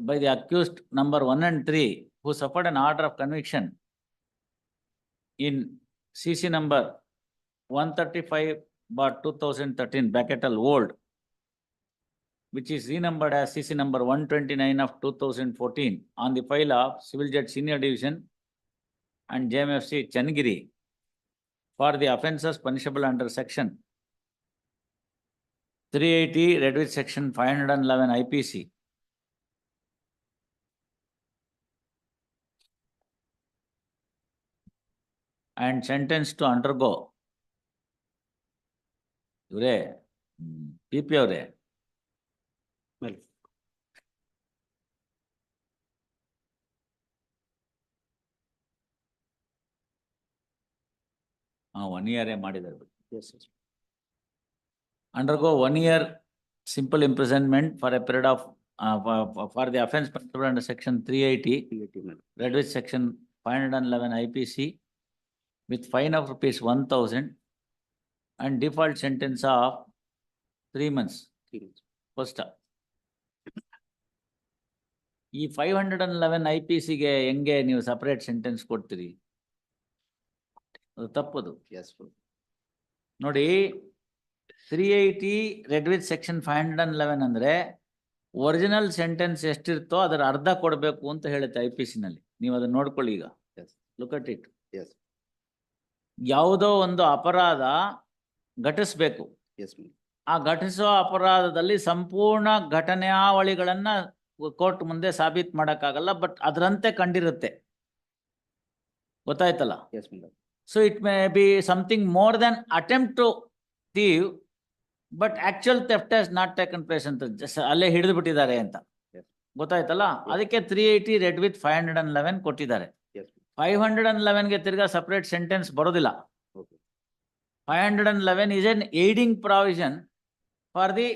Speaker 1: By the accused number 1 and 3 who suffered an order of conviction in CC number 135/2013 bracketal old, which is renumbered as CC number 129 of 2014 on the file of Civil Judge Senior Division and JMFC Channagiri for the offences punishable under section 380 read with section 511 IPC. and sentenced to undergo. ಇವರೇ PP ಅವರೇ. ಹಾ 1 year ಮಾಡಿದ್ದಾರೆ. Undergo 1 year simple imprisonment for a period of for the offence punishable under section 380 read with section 511 IPC with fine of rupees 1,000 and default sentence of 3 months. First. ಈ 511 IPC ಗೆ ಹೆಂಗೆ ನೀವು separate sentence ಕೊಡ್ತೀರಿ? ಅದು ತಪ್ಪದು. ನೋಡಿ 380 red with section 511 ಅಂದ್ರೆ original sentence ಎಷ್ಟಿರ್ತೋ ಅದರ ಅರ್ಧ ಕೊಡಬೇಕು ಅಂತ ಹೇಳುತ್ತೆ IPC ನಲ್ಲಿ. ನೀವು ಅದನ್ನ ನೋಡ್ಕೊಳ್ಳಿ ಈಗ. Look at it. ಯಾವುದೋ ಒಂದು ಅಪರಾಧ ಘಟಿಸ್ಬೇಕು. ಆ ಘಟಿಸೋ ಅಪರಾಧದಲ್ಲಿ ಸಂಪೂರ್ಣ ಘಟನಾವಳಿಗಳನ್ನ ಕೋರ್ಟ್ ಮುಂದೆ ಸಾಬೀತು ಮಾಡಕ್ಕಾಗಲ್ಲ, ಬಟ್ ಅದರಂತೆ ಕಂಡಿರುತ್ತೆ. ಗೊತ್ತಾಯ್ತಲ್ಲ? So it may be something more than attempt to thieve, but actual theft has not taken place ಅಂತ ಅಲ್ಲೇ ಹಿಡಿದು ಬಿಟ್ಟಿದ್ದಾರೆ ಅಂತ. ಗೊತ್ತಾಯ್ತಲ್ಲ? ಅದಕ್ಕೆ 380 ರೆಡ್ ವಿತ್ 511 ಕೊಟ್ಟಿದ್ದಾರೆ. 511ಗೆ ತಿರ್ಗಾ ಸಪರೇಟ್ ಸೆಂಟೆನ್ಸ್ ಬರೋದಿಲ್ಲ. 511 is an aiding provision for the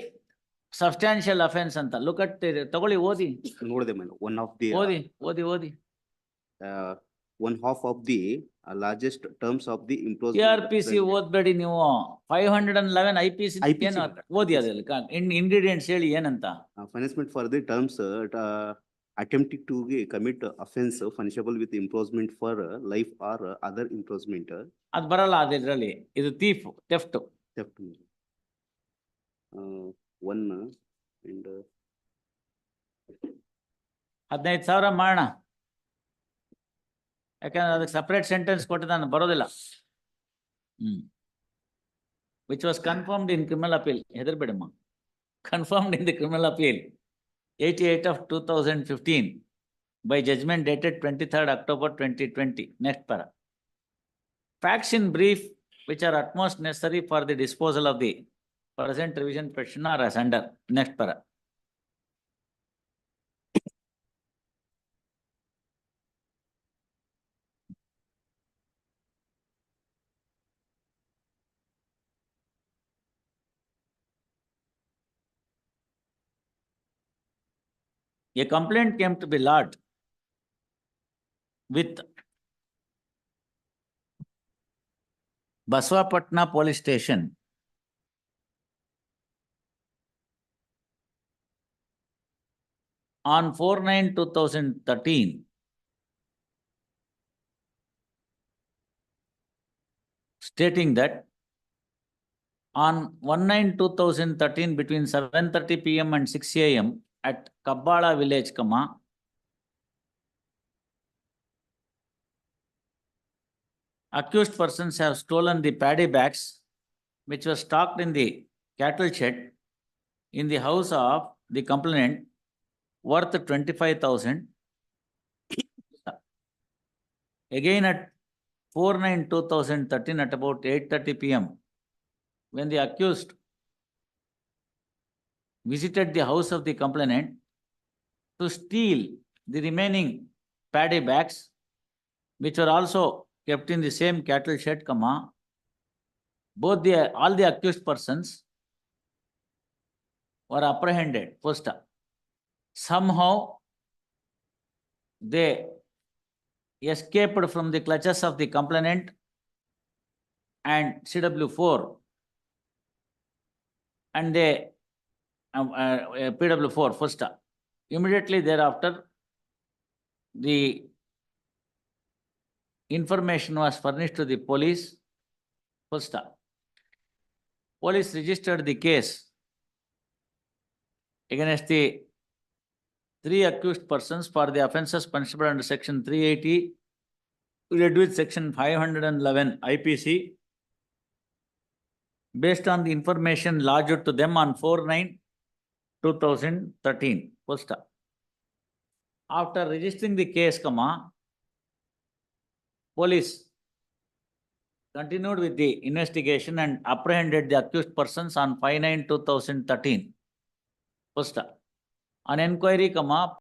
Speaker 1: substantial offense ಅಂತ. ಲುಕ್ ಅಟ್ ತಗೊಳ್ಳಿ, ಓದಿ
Speaker 12: ನೋಡಿದೆ ಮೇಲೆ ಒನ್ ಆಫ್ ದಿ
Speaker 1: ಓದಿ
Speaker 12: one half of the largest terms of the imprisonment.
Speaker 1: CRPC ಓದ್ಬೇಡಿ ನೀವು. 511 IPC ಏನು ಓದಿ, ಅದ್ರಲ್ಲಿ ಇಂಗ್ರೀಡಿಯೆಂಟ್ಸ್ ಹೇಳಿ ಏನಂತ.
Speaker 12: Punishment for the terms attempting to commit offense punishable with imprisonment for life or other imprisonment.
Speaker 1: ಅದು ಬರಲ್ಲ ಅದ್ರಲ್ಲಿ. ಇದು ಥೆಫ್ಟ್.
Speaker 12: 1 and
Speaker 1: 15,000 ಮಾಡೋಣ. ಯಾಕಂದ್ರೆ ಅದಕ್ಕೆ ಸಪರೇಟ್ ಸೆಂಟೆನ್ಸ್ ಕೊಟ್ಟಿದ್ದಾನೆ, ಬರೋದಿಲ್ಲ. Which was confirmed in criminal appeal. ಹೆದರ್ಬೇಡಮ್ಮ, confirmed in the criminal appeal 88 of 2015 by judgment dated 23rd October 2020. Next para. Facts in brief which are utmost necessary for the disposal of the present revision petition are as under. Next para. A complaint came to be lodged with Basavapatna Police Station on 4/9/2013 stating that on 1/9/2013 between 7:30 PM and 6 AM at Kabbala village, accused persons have stolen the paddy bags which were stocked in the cattle shed in the house of the complainant worth 25,000. Again at 4/9/2013 at about 8:30 PM, when the accused visited the house of the complainant to steal the remaining paddy bags, which were also kept in the same cattle shed, all the accused persons were apprehended. First, somehow they escaped from the clutches of the complainant and CW4, and they PW4 first. Immediately thereafter, the information was furnished to the police. First, police registered the case against the 3 accused persons for the offences punishable under section 380 read with section 511 IPC based on the information lodged to them on 4/9/2013. First, after registering the case, police continued with the investigation and apprehended the accused persons on 5/9/2013. First, on enquiry,